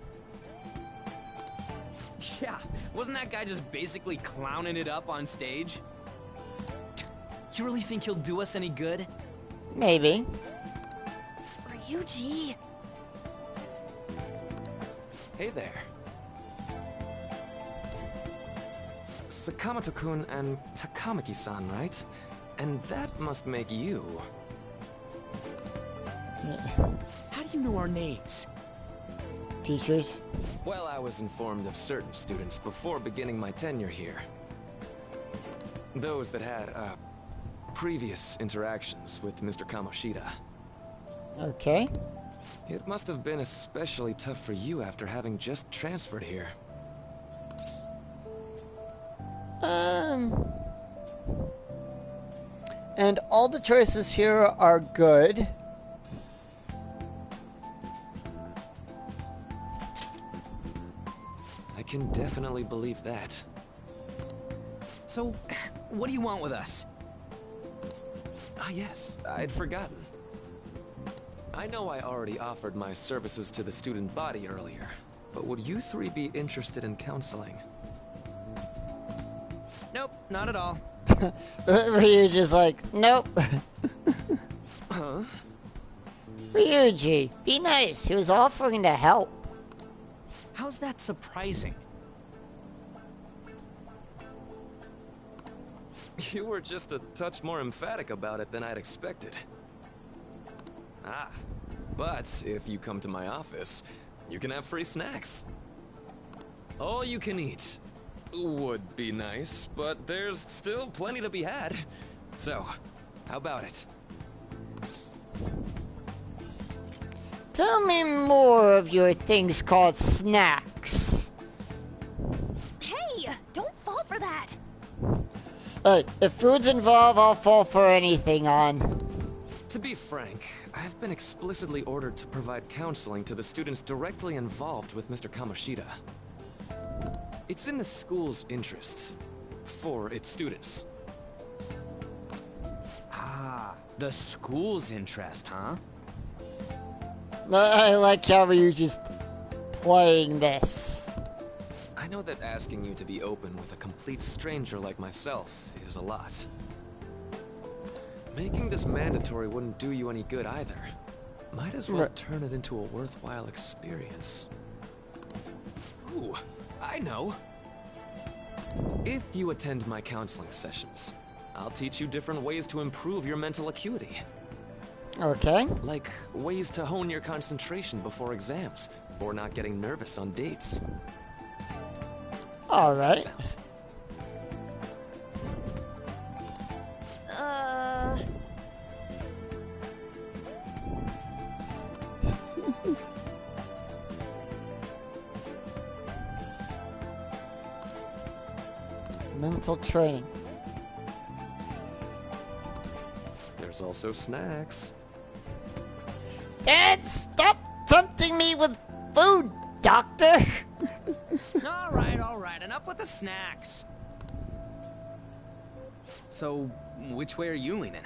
Yeah, wasn't that guy just basically clowning it up on stage? You really think he'll do us any good? Maybe. Ryuji. Hey there. Sakamoto-kun and Takamaki-san, right? And that must make you... How do you know our names? Teachers? Well, I was informed of certain students before beginning my tenure here. Those that had, previous interactions with Mr. Kamoshida. Okay. It must have been especially tough for you after having just transferred here. And all the choices here are good. I can definitely believe that. So, what do you want with us? Ah, yes, I'd forgotten. I know I already offered my services to the student body earlier, but would you three be interested in counseling? Nope, not at all. Ryuji's like, nope. Huh? Ryuji, be nice. He was offering to help. How's that surprising? You were just a touch more emphatic about it than I'd expected. Ah, but if you come to my office, you can have free snacks. All you can eat. Would be nice, but there's still plenty to be had. So, how about it? Tell me more of your things called snacks. Hey, don't fall for that. Hey, if food's involved, I'll fall for anything, on. To be frank, I've been explicitly ordered to provide counseling to the students directly involved with Mr. Kamoshida. It's in the school's interests, for its students. Ah, the school's interest, huh? I like how Ryuji's playing this. I know that asking you to be open with a complete stranger like myself is a lot. Making this mandatory wouldn't do you any good either. Might as well turn it into a worthwhile experience. Ooh, I know. If you attend my counseling sessions, I'll teach you different ways to improve your mental acuity. Okay. Like ways to hone your concentration before exams, or not getting nervous on dates. All right. Mental training. There's also snacks. Dad, stop tempting me with food, Doctor! all right, enough with the snacks. So, which way are you leaning?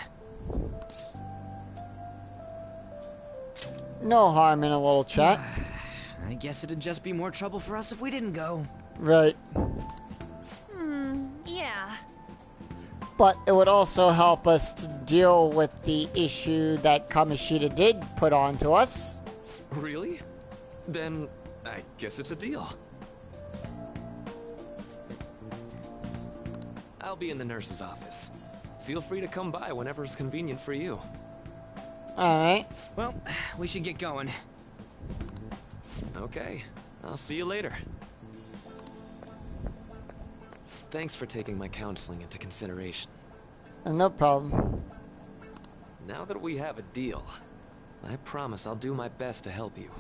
No harm in a little chat. I guess it'd just be more trouble for us if we didn't go. Right. Yeah. But it would also help us to deal with the issue that Kamoshida did put onto us. Really? Then, I guess it's a deal. I'll be in the nurse's office. Feel free to come by whenever it's convenient for you. Alright. Well, we should get going. Okay, I'll see you later. Thanks for taking my counseling into consideration. No problem. Now that we have a deal, I promise I'll do my best to help you.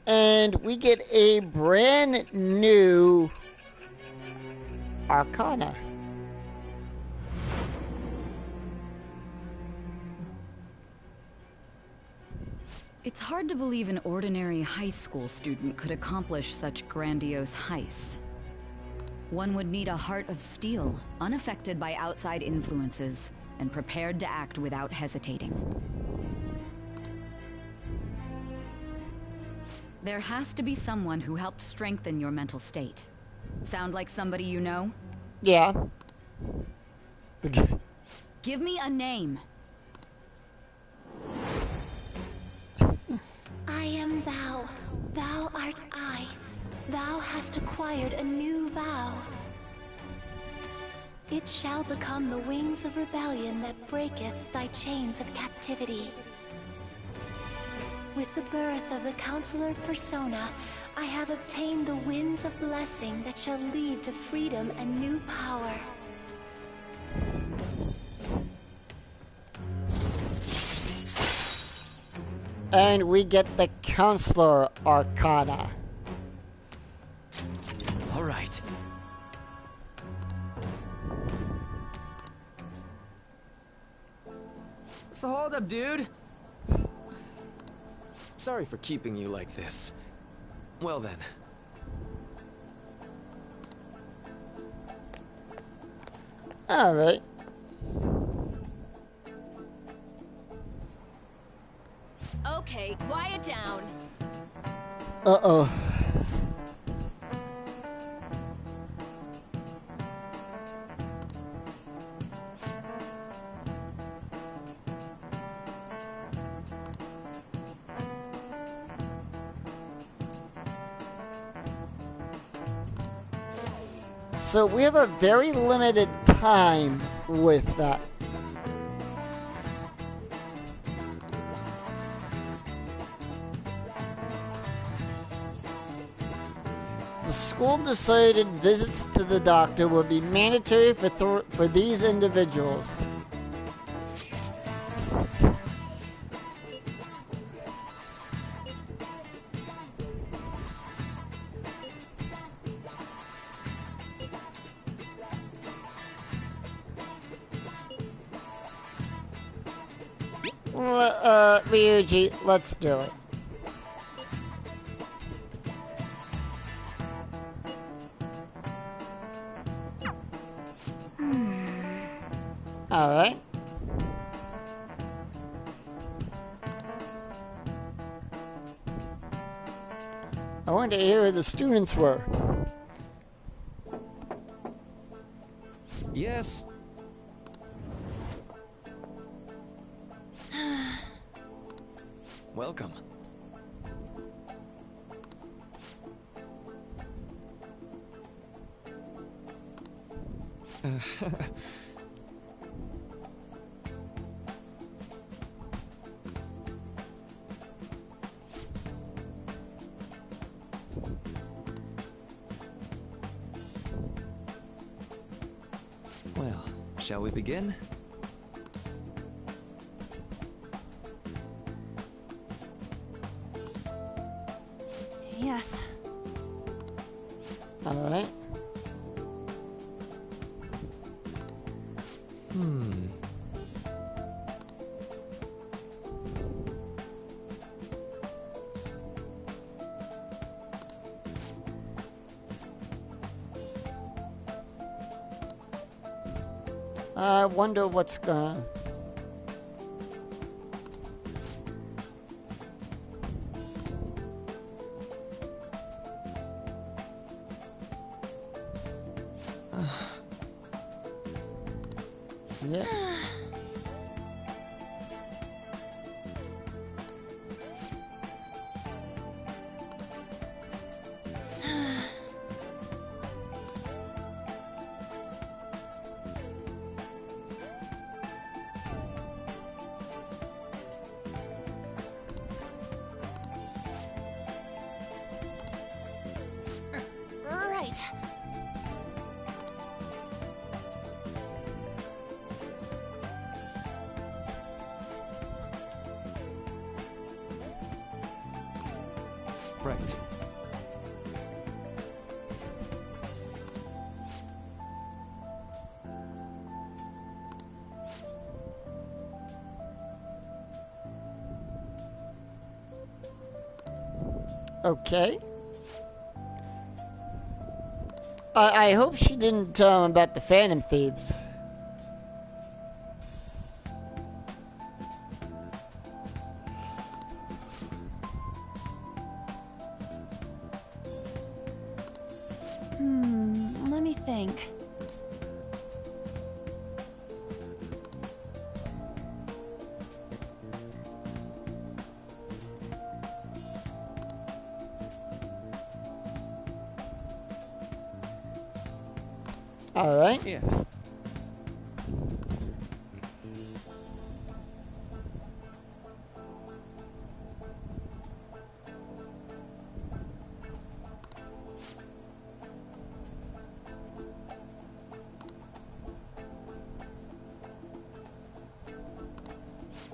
And we get a brand new Arcana. It's hard to believe an ordinary high school student could accomplish such grandiose heists. One would need a heart of steel, unaffected by outside influences, and prepared to act without hesitating. There has to be someone who helped strengthen your mental state. Sound like somebody you know? Yeah. Give me a name. I am thou. Thou art I. Thou hast acquired a new vow. It shall become the wings of rebellion that breaketh thy chains of captivity. With the birth of the Counselor Persona, I have obtained the winds of blessing that shall lead to freedom and new power. And we get the Counselor Arcana. All right. So hold up, dude. Sorry for keeping you like this. Well then. Alright. Okay, quiet down. Uh-oh. So we have a very limited time with that. The school decided visits to the doctor will be mandatory for these individuals. Ryuji, let's do it. Alright. I wanted to hear who the students were. Yes. Welcome. Well, shall we begin? Yes. Alright. I wonder what's gonna... Yeah. Right. Okay. I hope she didn't tell him about the Phantom Thieves. Let me think. All right. Yeah.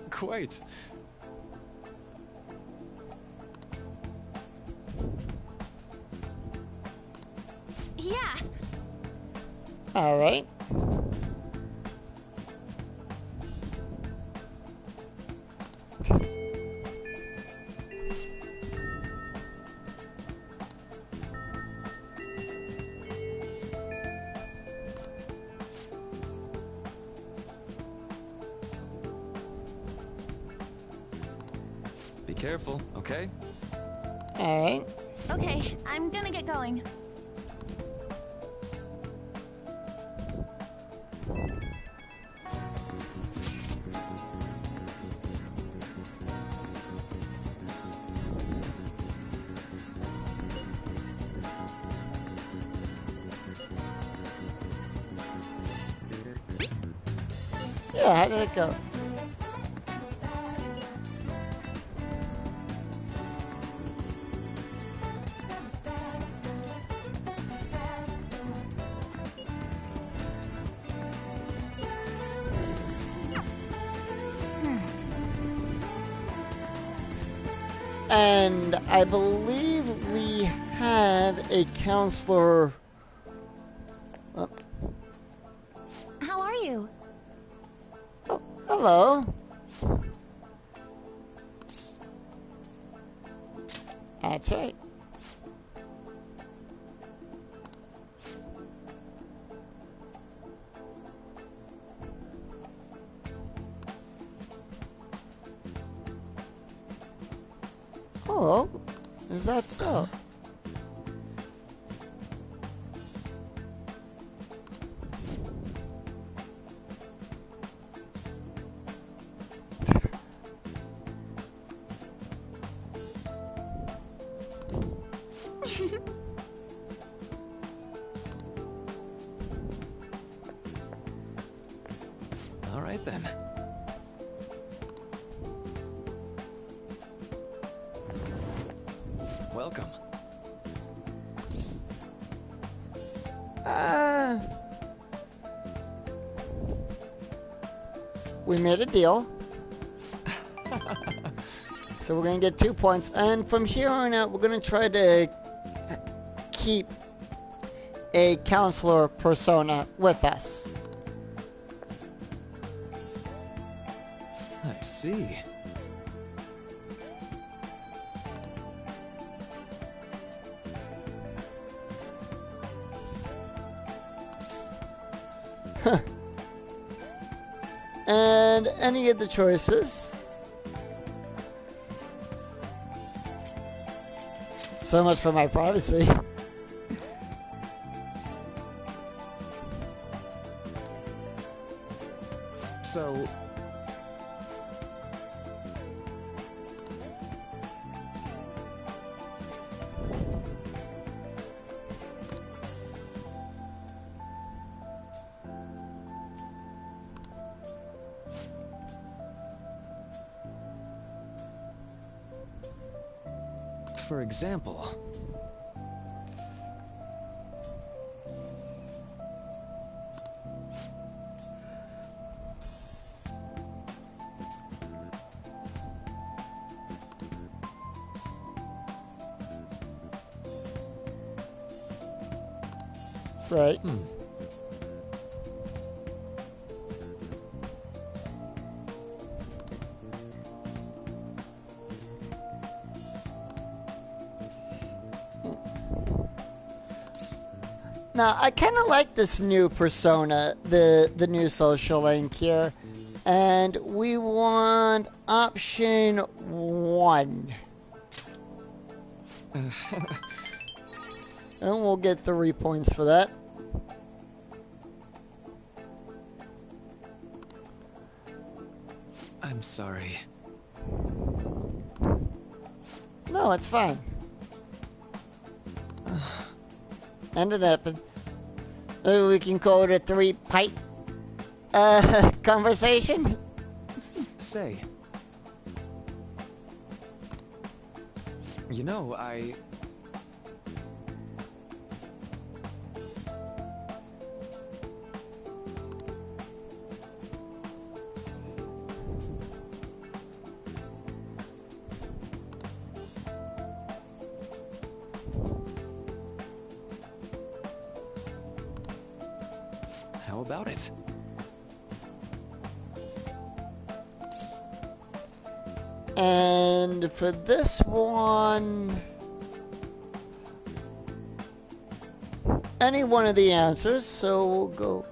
Quite. Yeah. All right. Be careful, okay? All right. Okay, I'm gonna get going. Yeah, how did it go? And I believe we have a counselor. Oh, How are you? hello. That's right. Oh, is that so? All right then. Welcome. We made a deal. So we're gonna get 2 points, and from here on out, we're gonna try to keep a counselor persona with us. Let's see. And any of the choices. So much for my privacy. So... For example... Right. Now, I kind of like this new persona, the new social link here. And we want option 1. And we'll get 3 points for that. I'm sorry. No, it's fine. Ended up. Maybe we can call it a 3-pipe conversation. Say. You know, how about it? And for this one, any one of the answers, so we'll go.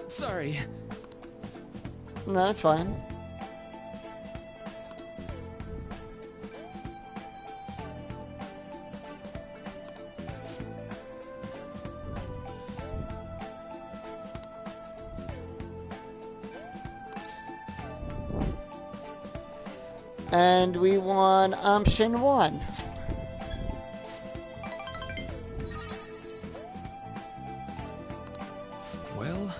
Sorry. No, it's fine. And we want option 1. Well,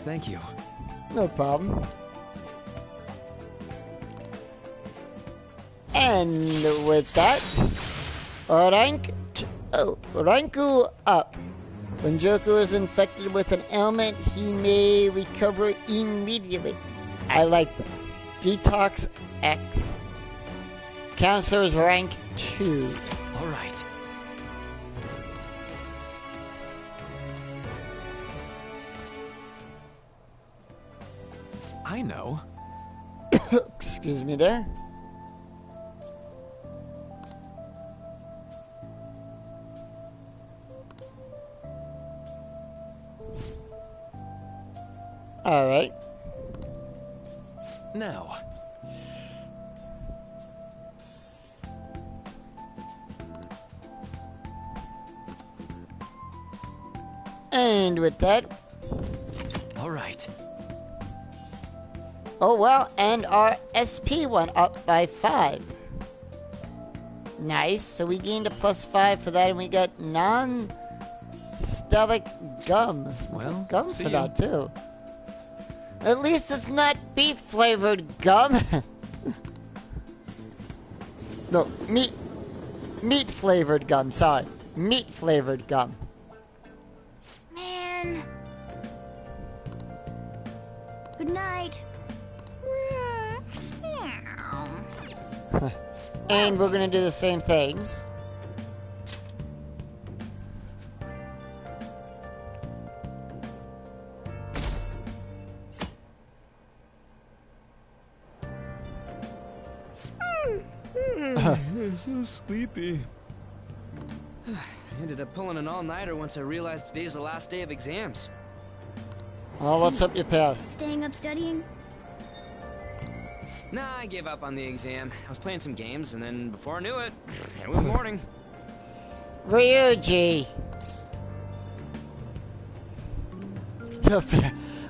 thank you. No problem. And with that, Ranku up. When Joker is infected with an ailment, he may recover immediately. I like that. Detox X. Counselor's rank 2. All right. I know. Excuse me there. All right. Now. And with that. All right. Oh, well, and our SP went up by 5. Nice. So we gained a +5 for that, and we got non-stellic gum. Well, gum for that, too. At least it's not beef-flavored gum. No, meat-flavored gum, sorry. Meat-flavored gum. Man. Good night. And we're gonna do the same thing. I'm so sleepy. I ended up pulling an all-nighter once I realized today's the last day of exams. Well, let's hope you pass. Staying up studying? Nah, I gave up on the exam. I was playing some games, and then before I knew it, it was morning. Ryuji.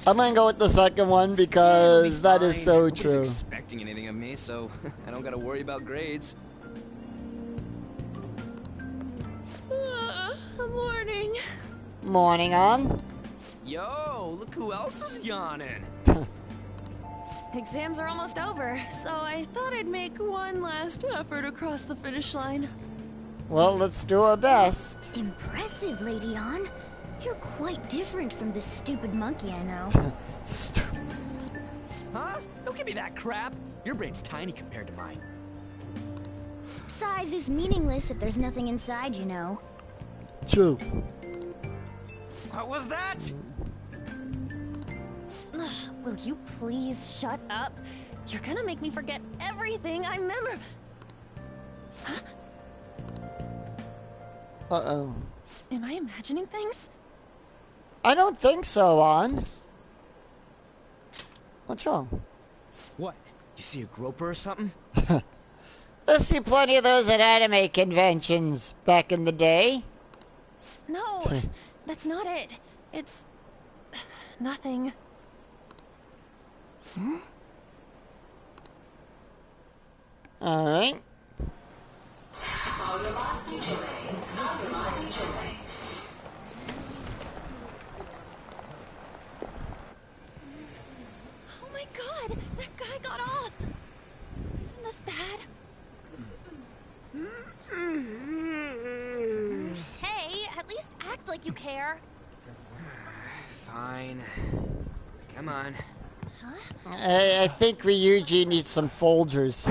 I'm gonna go with the second one because that is so true. Nobody's expecting anything of me, so I don't gotta worry about grades. Morning. Morning on. Yo, look who else is yawning. Exams are almost over, so I thought I'd make one last effort across the finish line. Well, let's do our best. Impressive, Lady Ann. You're quite different from this stupid monkey I know. Huh? Don't give me that crap. Your brain's tiny compared to mine. Size is meaningless if there's nothing inside, you know. True. What was that? Will you please shut up? You're gonna make me forget everything I remember. Uh-oh. Am I imagining things? I don't think so, An. What's wrong? What? You see a groper or something? I see plenty of those at anime conventions back in the day. No, that's not it. It's nothing. Alright. Oh my god, that guy got off. Isn't this bad? Hey, at least act like you care. Fine. Come on. I think Ryuji needs some Folgers.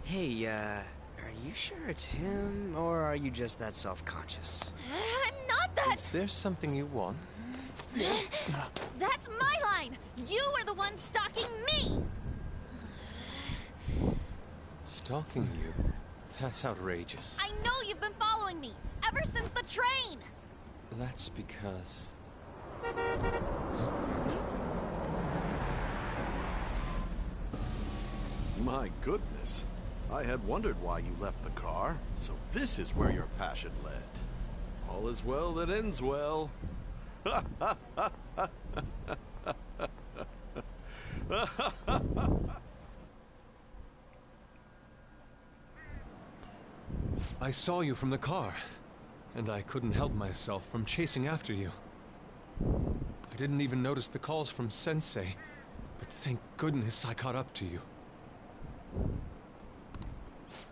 Hey, are you sure it's him, or are you just that self-conscious? I'm not that. Is there something you want? That's my line. You are the one stalking me. Stalking you? That's outrageous. I know you've been following me ever since the train. That's because... My goodness. I had wondered why you left the car. So this is where your passion led. All is well that ends well. I saw you from the car, and I couldn't help myself from chasing after you. I didn't even notice the calls from Sensei, but thank goodness I caught up to you.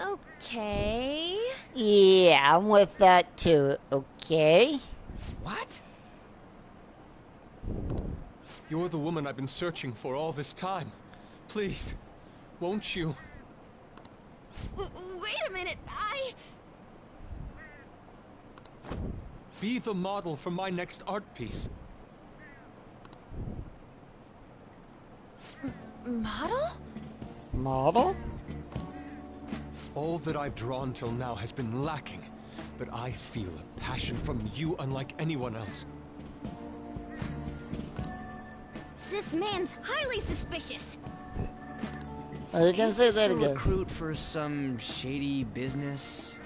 Okay. Yeah, I'm with that too. Okay. What? You're the woman I've been searching for all this time. Please, won't you? Wait a minute, Be the model for my next art piece. Model? Model? All that I've drawn till now has been lacking, but I feel a passion from you unlike anyone else. This man's highly suspicious. Oh, you can say that A again. recruit for some shady business?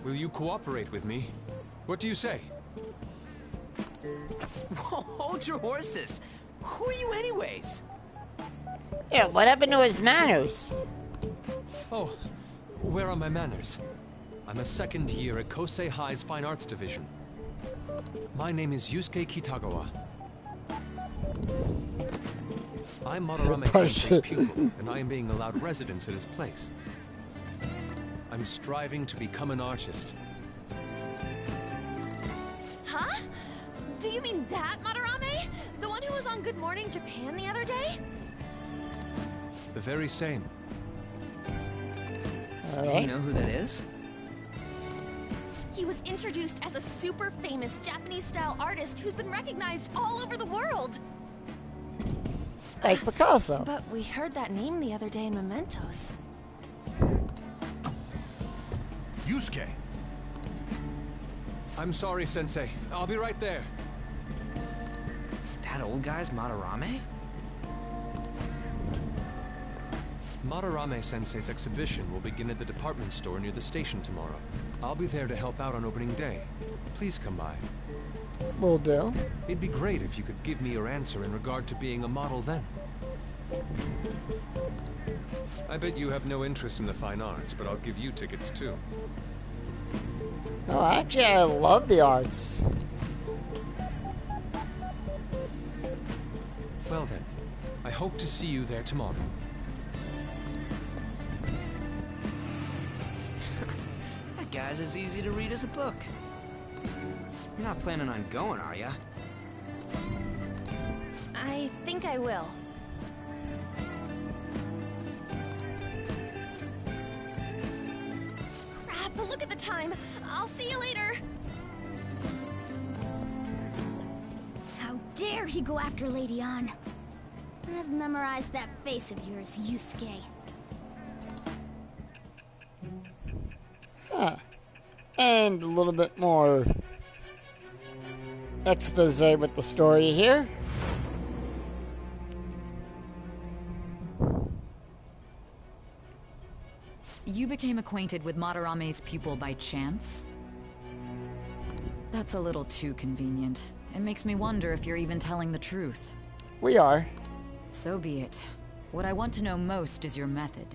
Will you cooperate with me? What do you say? Hold your horses. Who are you anyways? Yeah, what happened to his manners? Oh, where are my manners? I'm a second year at Kosei High's Fine Arts Division. My name is Yusuke Kitagawa. I'm Madarame-sensei's pupil, and I am being allowed residence at his place. I'm striving to become an artist. Huh? Do you mean that Madarame? The one who was on Good Morning Japan the other day? The very same. Do you know who that is? He was introduced as a super famous Japanese-style artist who's been recognized all over the world. Like Picasso. But we heard that name the other day in Mementos. Yusuke! I'm sorry, Sensei. I'll be right there. That old guy's Madarame? Madarame-sensei's exhibition will begin at the department store near the station tomorrow. I'll be there to help out on opening day. Please come by. Will do. It'd be great if you could give me your answer in regard to being a model then. I bet you have no interest in the fine arts, but I'll give you tickets too. Oh, actually, I love the arts. Well then, I hope to see you there tomorrow. That guy's as easy to read as a book. You're not planning on going, are ya? I think I will. Crap, look at the time. I'll see you later. How dare he go after Lady Ann? I've memorized that face of yours, Yusuke. Huh. And a little bit more expose with the story here. You became acquainted with Madarame's pupil by chance? That's a little too convenient. It makes me wonder if you're even telling the truth. We are. So be it. What I want to know most is your method.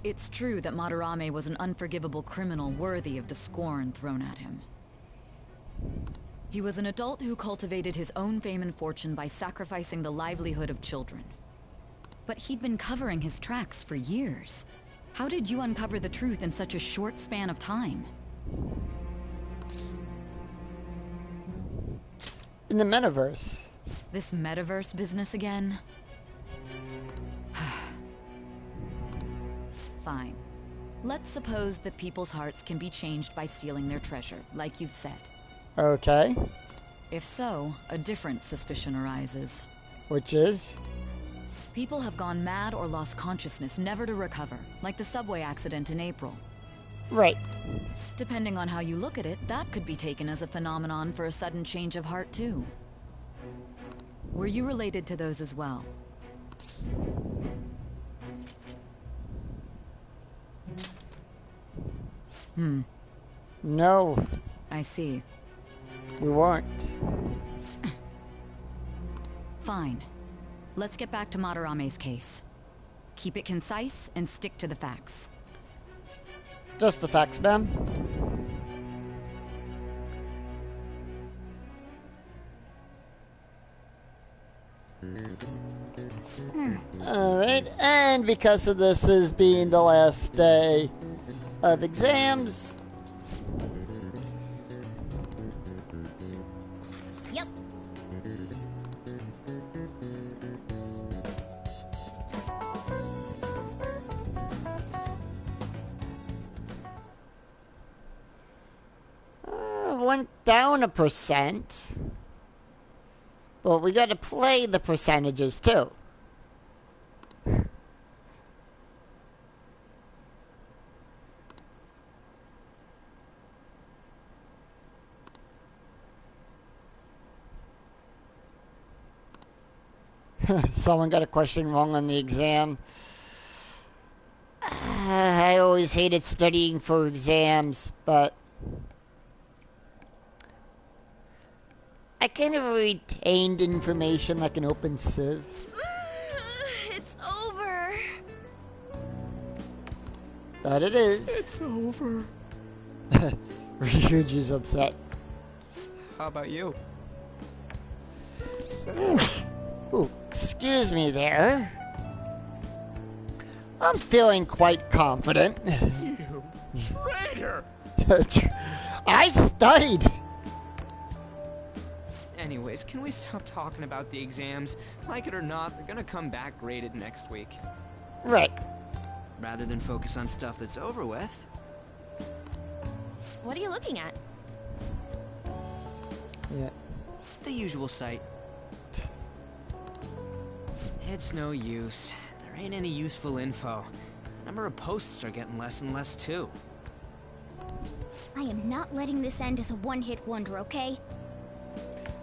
It's true that Madarame was an unforgivable criminal worthy of the scorn thrown at him. He was an adult who cultivated his own fame and fortune by sacrificing the livelihood of children. But he'd been covering his tracks for years. How did you uncover the truth in such a short span of time? In the metaverse. This metaverse business again? Fine. Let's suppose that people's hearts can be changed by stealing their treasure, like you've said. Okay. If so, a different suspicion arises. Which is? People have gone mad or lost consciousness, never to recover, like the subway accident in April. Right. Depending on how you look at it, that could be taken as a phenomenon for a sudden change of heart, too. Were you related to those as well? No. I see. We weren't. Fine. Let's get back to Madarame's case. Keep it concise and stick to the facts. Just the facts, ma'am. Alright, and because of this is being the last day of exams. Yep. Went down 1%. But we gotta play the percentages too. Someone got a question wrong on the exam. I always hated studying for exams, but I kind of retained information like an open sieve. It's over. That it is. It's over. Ryuji's upset. How about you? Ooh, excuse me there. I'm feeling quite confident. You traitor! I studied! Anyways, can we stop talking about the exams? Like it or not, they're gonna come back graded next week. Right. Rather than focus on stuff that's over with. What are you looking at? Yeah. The usual sight. It's no use. There ain't any useful info. Number of posts are getting less and less too. I am not letting this end as a one-hit wonder, okay?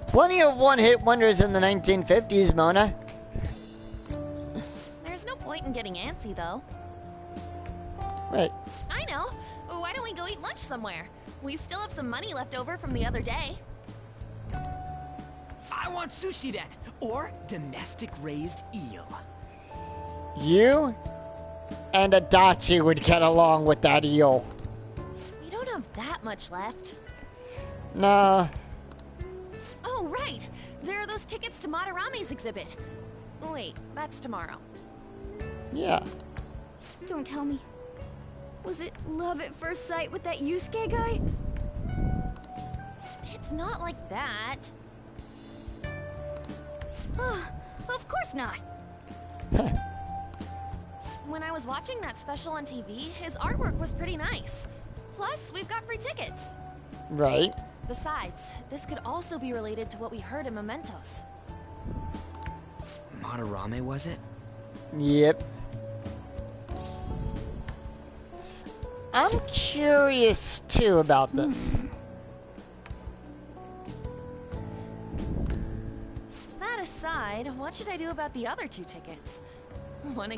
Plenty of one-hit wonders in the 1950s, Mona. There's no point in getting antsy, though. Right. I know. Why don't we go eat lunch somewhere? We still have some money left over from the other day. I want sushi then, or domestic raised eel. You and Adachi would get along with that eel. We don't have that much left. Nah. Oh, right! There are those tickets to Madarame's exhibit. Wait, that's tomorrow. Yeah. Don't tell me. Was it love at first sight with that Yusuke guy? It's not like that. Of course not. When I was watching that special on TV, his artwork was pretty nice. Plus, we've got free tickets. Right. Besides, this could also be related to what we heard in Mementos. Madarame, was it? Yep. I'm curious too about this. That aside, what should I do about the other 2 tickets? Wanna...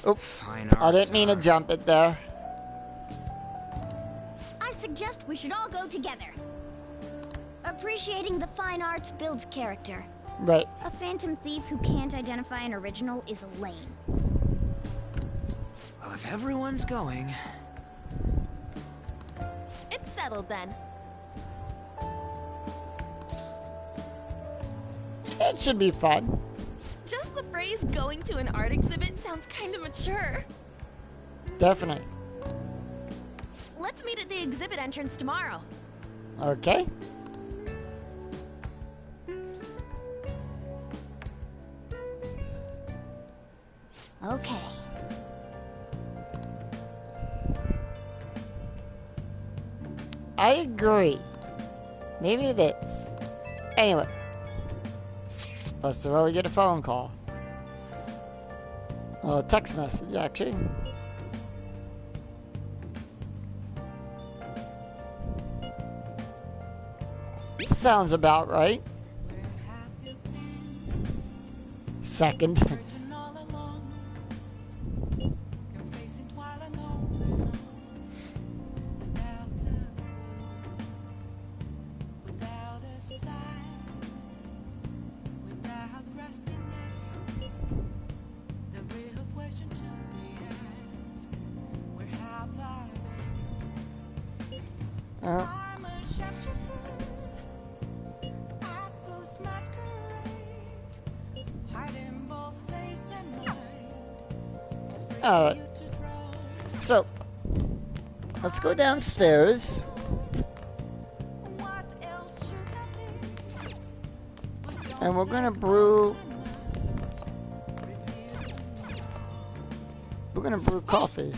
Oh, Fine I didn't mean to jump it there. I suggest we should all go together. Appreciating the fine arts builds character. Right. A phantom thief who can't identify an original is lame. Well, if everyone's going... It's settled then. It should be fun. Just the phrase going to an art exhibit sounds kind of mature. Definitely. Let's meet at the exhibit entrance tomorrow. Okay. Okay. I agree. Maybe it is. Anyway. First of all, we get a phone call. Oh, a text message, actually. Sounds about right. Second. So, let's go downstairs. And we're gonna brew... We're gonna brew coffee.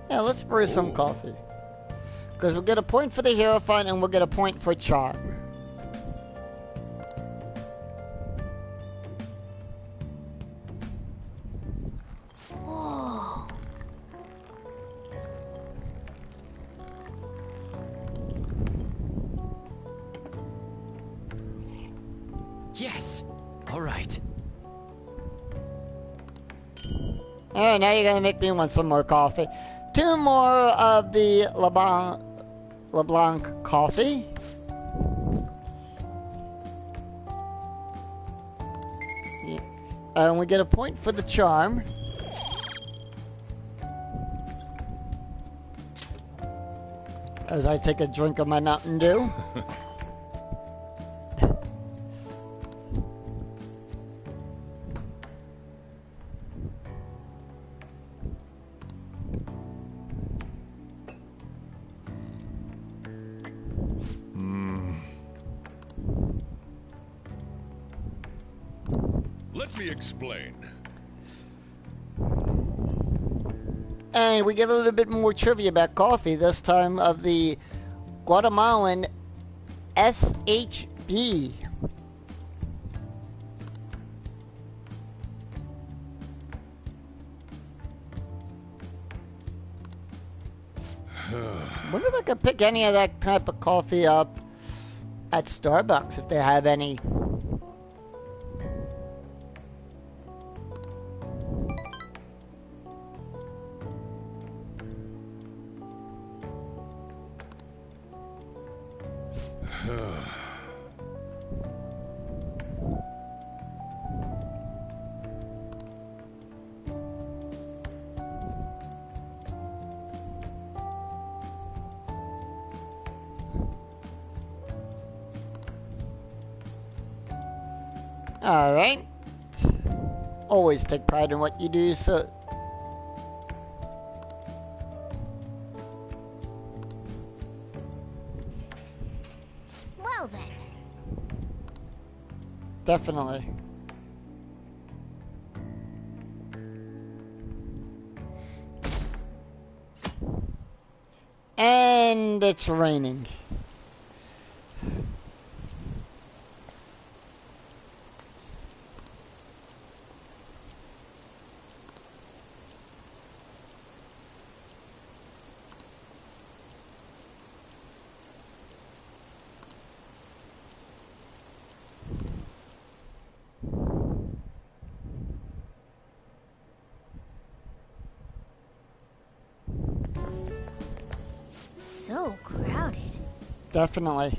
Yeah, let's brew some coffee. Because we'll get a point for the hero fund and we'll get a point for charm. Yes! Alright. Alright, now you're gonna make me want some more coffee. 2 more of the LeBlanc coffee. Yeah. And we get a point for the charm. As I take a drink of my Mountain Dew. Let me explain. And we get a little bit more trivia about coffee, this time of the Guatemalan SHB. Wonder if I could pick any of that type of coffee up at Starbucks, if they have any. Alright. Always take pride in what you do, so... Well then. Definitely. And it's raining. So crowded. Definitely.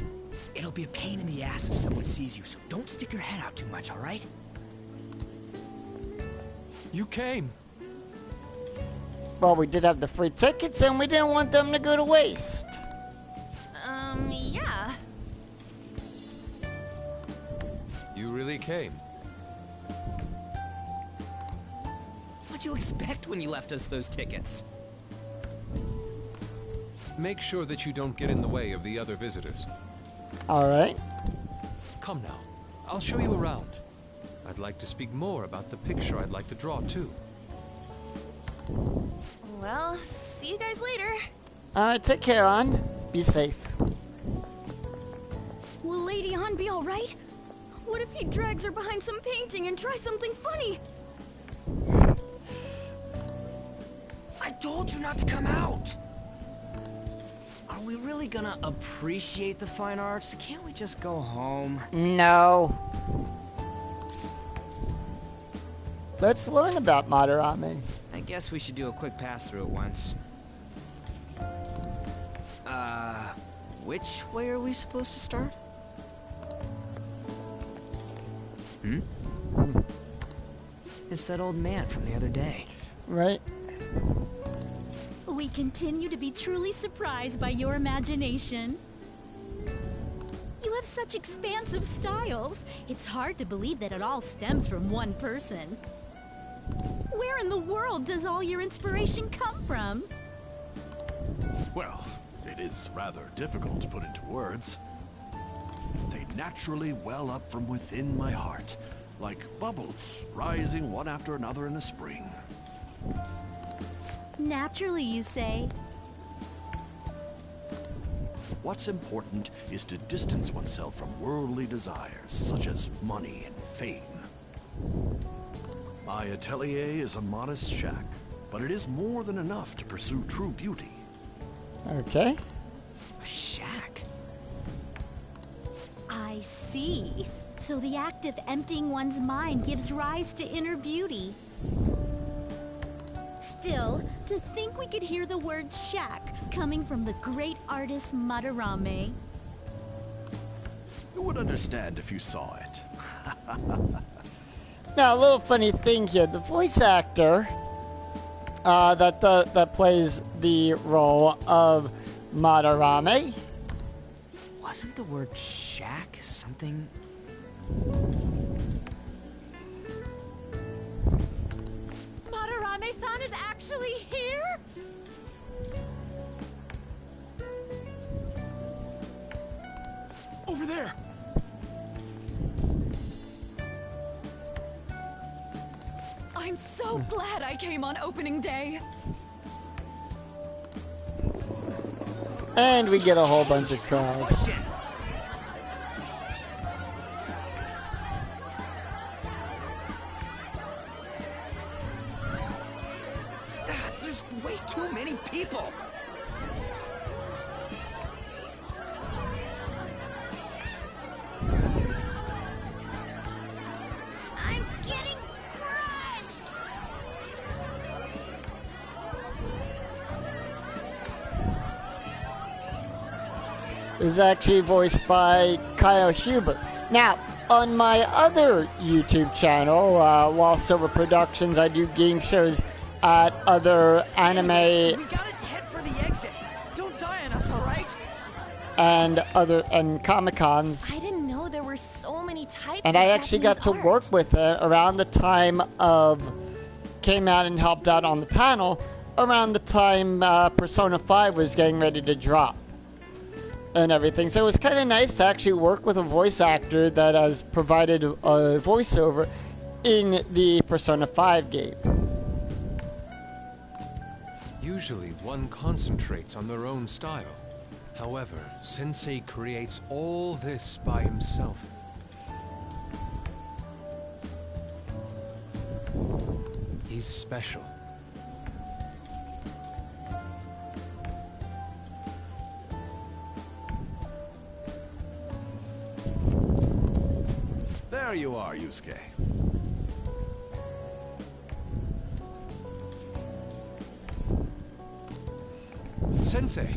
It'll be a pain in the ass if someone sees you, so don't stick your head out too much, alright? You came. Well, we did have the free tickets and we didn't want them to go to waste. Yeah. You really came. What'd you expect when you left us those tickets? Make sure that you don't get in the way of the other visitors. Alright. Come now. I'll show you around. I'd like to speak more about the picture I'd like to draw, too. Well, see you guys later. Alright, take care, On. Be safe. Will Lady Han be alright? What if he drags her behind some painting and tries something funny? I told you not to come out! Are we really gonna appreciate the fine arts? Can't we just go home? No. Let's learn about Madarame. I guess we should do a quick pass-through at once. Which way are we supposed to start? It's that old man from the other day. Right. We continue to be truly surprised by your imagination. You have such expansive styles. It's hard to believe that it all stems from one person. Where in the world does all your inspiration come from? Well, it is rather difficult to put into words. They naturally well up from within my heart, like bubbles rising one after another in the spring. Naturally, you say. What's important is to distance oneself from worldly desires, such as money and fame. My atelier is a modest shack, but it is more than enough to pursue true beauty. Okay. A shack? I see. So the act of emptying one's mind gives rise to inner beauty. Still, to think we could hear the word shack coming from the great artist Madarame. You would understand if you saw it. Now, a little funny thing here. The voice actor that plays the role of Madarame. Wasn't the word shack something? Madarame-san is actually here? Over there! I'm so glad I came on opening day. And we get a whole bunch of crowds. There's way too many people. I'm getting crushed! is actually voiced by Kyle Huber. Now, on my other YouTube channel, Lost Silver Productions, I do game shows at other anime We gotta head for the exit. Don't die on us, all right? and Comic-Cons. I didn't know there were so many types And of I actually got to Japanese work art. with her around the time of came out and helped out on the panel around the time Persona 5 was getting ready to drop and everything. So it was kind of nice to actually work with a voice actor that has provided a voiceover in the Persona 5 game. Usually one concentrates on their own style. However, Sensei creates all this by himself. He's special. There you are, Yusuke. Sensei!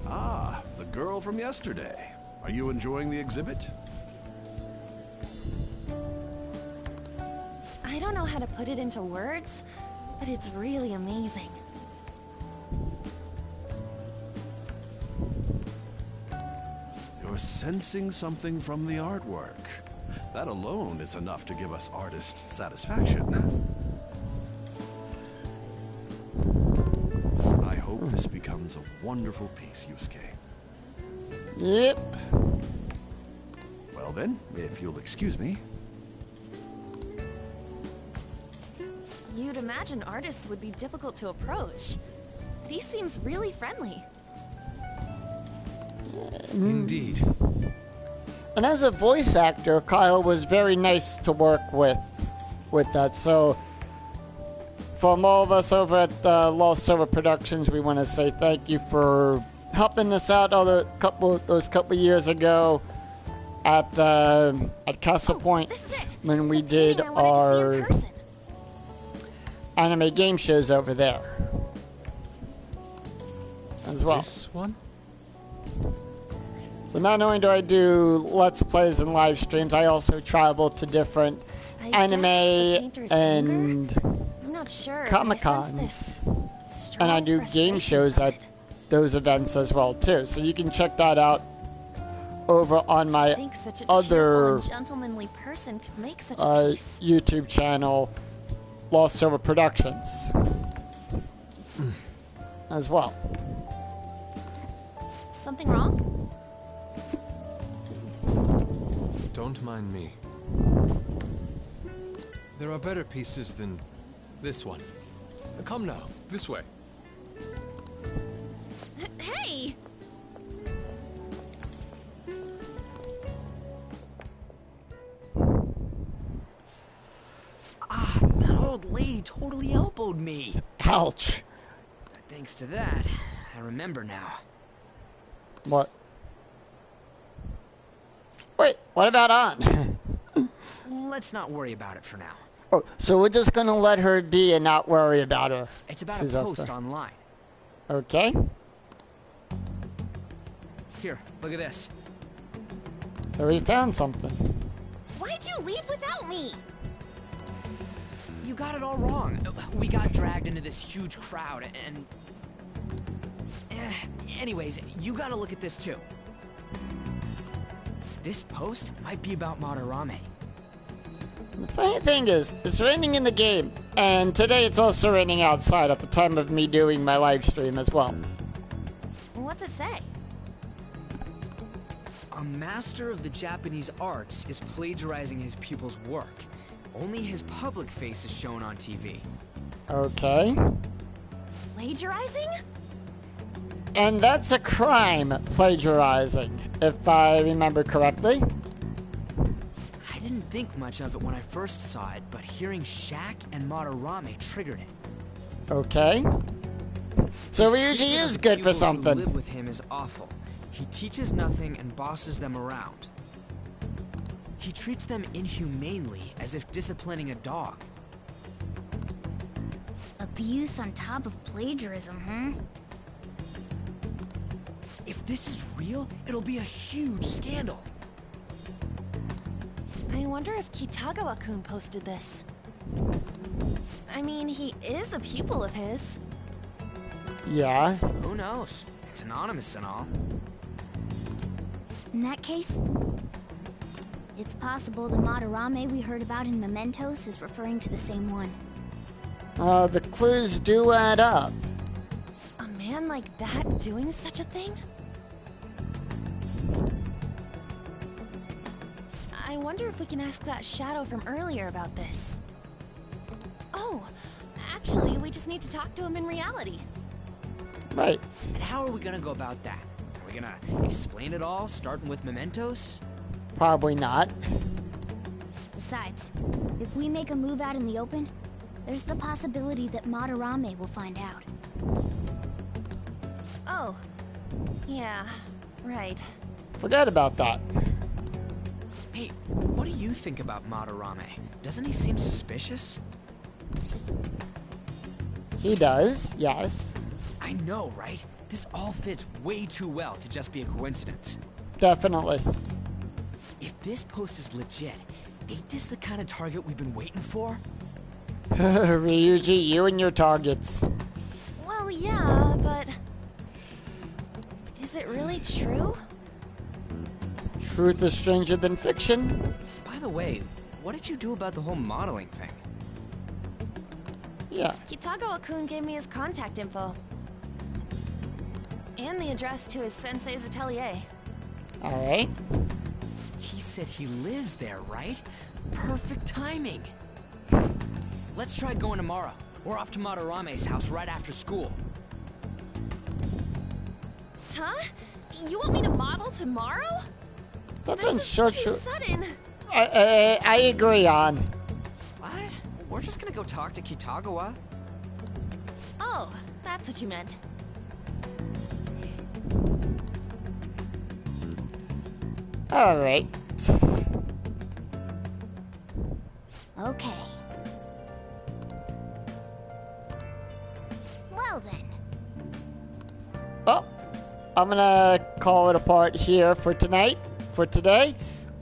Ah, the girl from yesterday. Are you enjoying the exhibit? I don't know how to put it into words, but it's really amazing. You're sensing something from the artwork. That alone is enough to give us artist satisfaction. I hope this becomes a wonderful piece, Yusuke. Yep. Well then, if you'll excuse me. You'd imagine artists would be difficult to approach, but he seems really friendly. Indeed. And as a voice actor, Kyle was very nice to work with that. So from all of us over at Lost Silver Productions, we want to say thank you for helping us out those couple years ago at Castle Point when we did our anime game shows over there as well. This one? So not only do I do Let's Plays and live streams, I also travel to different anime and I'm not sure, Comic-Cons. And I do game shows at those events as well too. So you can check that out over on my think such a other chill and gentlemanly person could make such a piece. YouTube channel, Lost Silver Productions, as well. Something wrong? Don't mind me. There are better pieces than this one. Come now, this way. Hey! Ah, that old lady totally elbowed me. Ouch. Thanks to that, I remember now. What? Wait, what about on? Let's not worry about it for now. Oh, so we're just gonna let her be and not worry about her. It's about She's a up post there. online. Okay. Here, look at this. So we found something. Why'd you leave without me? You got it all wrong. We got dragged into this huge crowd and... Anyways, you gotta look at this too. This post might be about Madarame. The funny thing is, it's raining in the game, and today it's also raining outside at the time of me doing my live stream as well. What's it say? A master of the Japanese arts is plagiarizing his pupil's work. Only his public face is shown on TV. Okay. Plagiarizing? And that's a crime, plagiarizing, if I remember correctly. I didn't think much of it when I first saw it, but hearing Shaq and Madarame triggered it. Okay. So His Ryuji treatment of is the good for pupils who something. live with him is awful. He teaches nothing and bosses them around. He treats them inhumanely, as if disciplining a dog. Abuse on top of plagiarism, huh? If this is real, it'll be a huge scandal. I wonder if Kitagawa-kun posted this. I mean, he is a pupil of his. Yeah. Who knows? It's anonymous and all. In that case, it's possible the Madarame we heard about in Mementos is referring to the same one. The clues do add up. A man like that doing such a thing? I wonder if we can ask that shadow from earlier about this. Oh, actually, we just need to talk to him in reality. Right. And how are we gonna go about that? Are we gonna explain it all, starting with Mementos? Probably not. Besides, if we make a move out in the open, there's the possibility that Madarame will find out. Oh, yeah, right. Forget about that. Hey, what do you think about Madarame? Doesn't he seem suspicious? He does, yes. I know, right? This all fits way too well to just be a coincidence. Definitely. If this post is legit, ain't this the kind of target we've been waiting for? Ryuji, you and your targets. Well, yeah, but... is it really true? Truth is stranger than fiction. By the way, what did you do about the whole modeling thing? Yeah. Kitagawa-kun gave me his contact info. And the address to his sensei's atelier. Alright. He said he lives there, right? Perfect timing. Let's try going tomorrow. We're off to Madarame's house right after school. Huh? You want me to model tomorrow? That's This is too sudden. I agree on. What? We're just gonna go talk to Kitagawa. Oh, that's what you meant. Alright. Okay. Well then. Well, I'm gonna call it a part here for tonight. For today,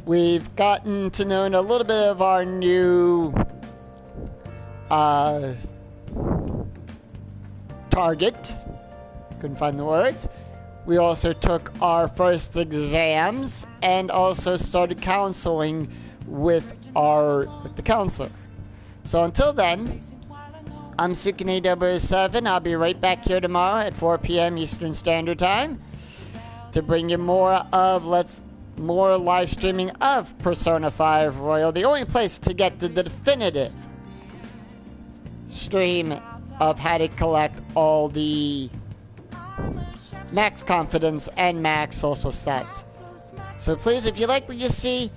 we've gotten to know a little bit of our new target. Couldn't find the words. We also took our first exams and also started counseling with the counselor. So until then, I'm Sukune007. I'll be right back here tomorrow at 4 p.m. Eastern Standard Time to bring you more live streaming of Persona 5 Royal, the only place to get the definitive stream of how to collect all the max confidence and max social stats. So please, if you like what you see,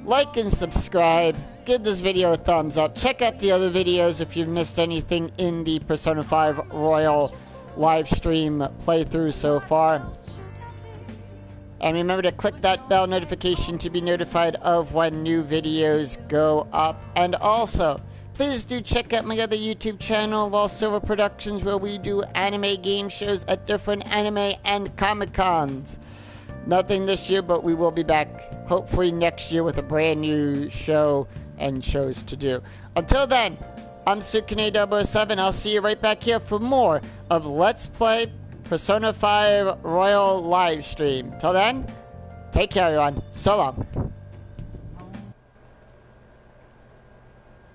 like and subscribe. Give this video a thumbs up. Check out the other videos if you've missed anything in the Persona 5 Royal live stream playthrough so far. And remember to click that bell notification to be notified of when new videos go up. And also, please do check out my other YouTube channel, Lost Silver Productions, where we do anime game shows at different anime and Comic-Cons. Nothing this year, but we will be back hopefully next year with a brand new show and shows to do. Until then, I'm Sukune007. I'll see you right back here for more of Let's Play Persona 5 Royal live stream. Till then, take care, everyone. So long.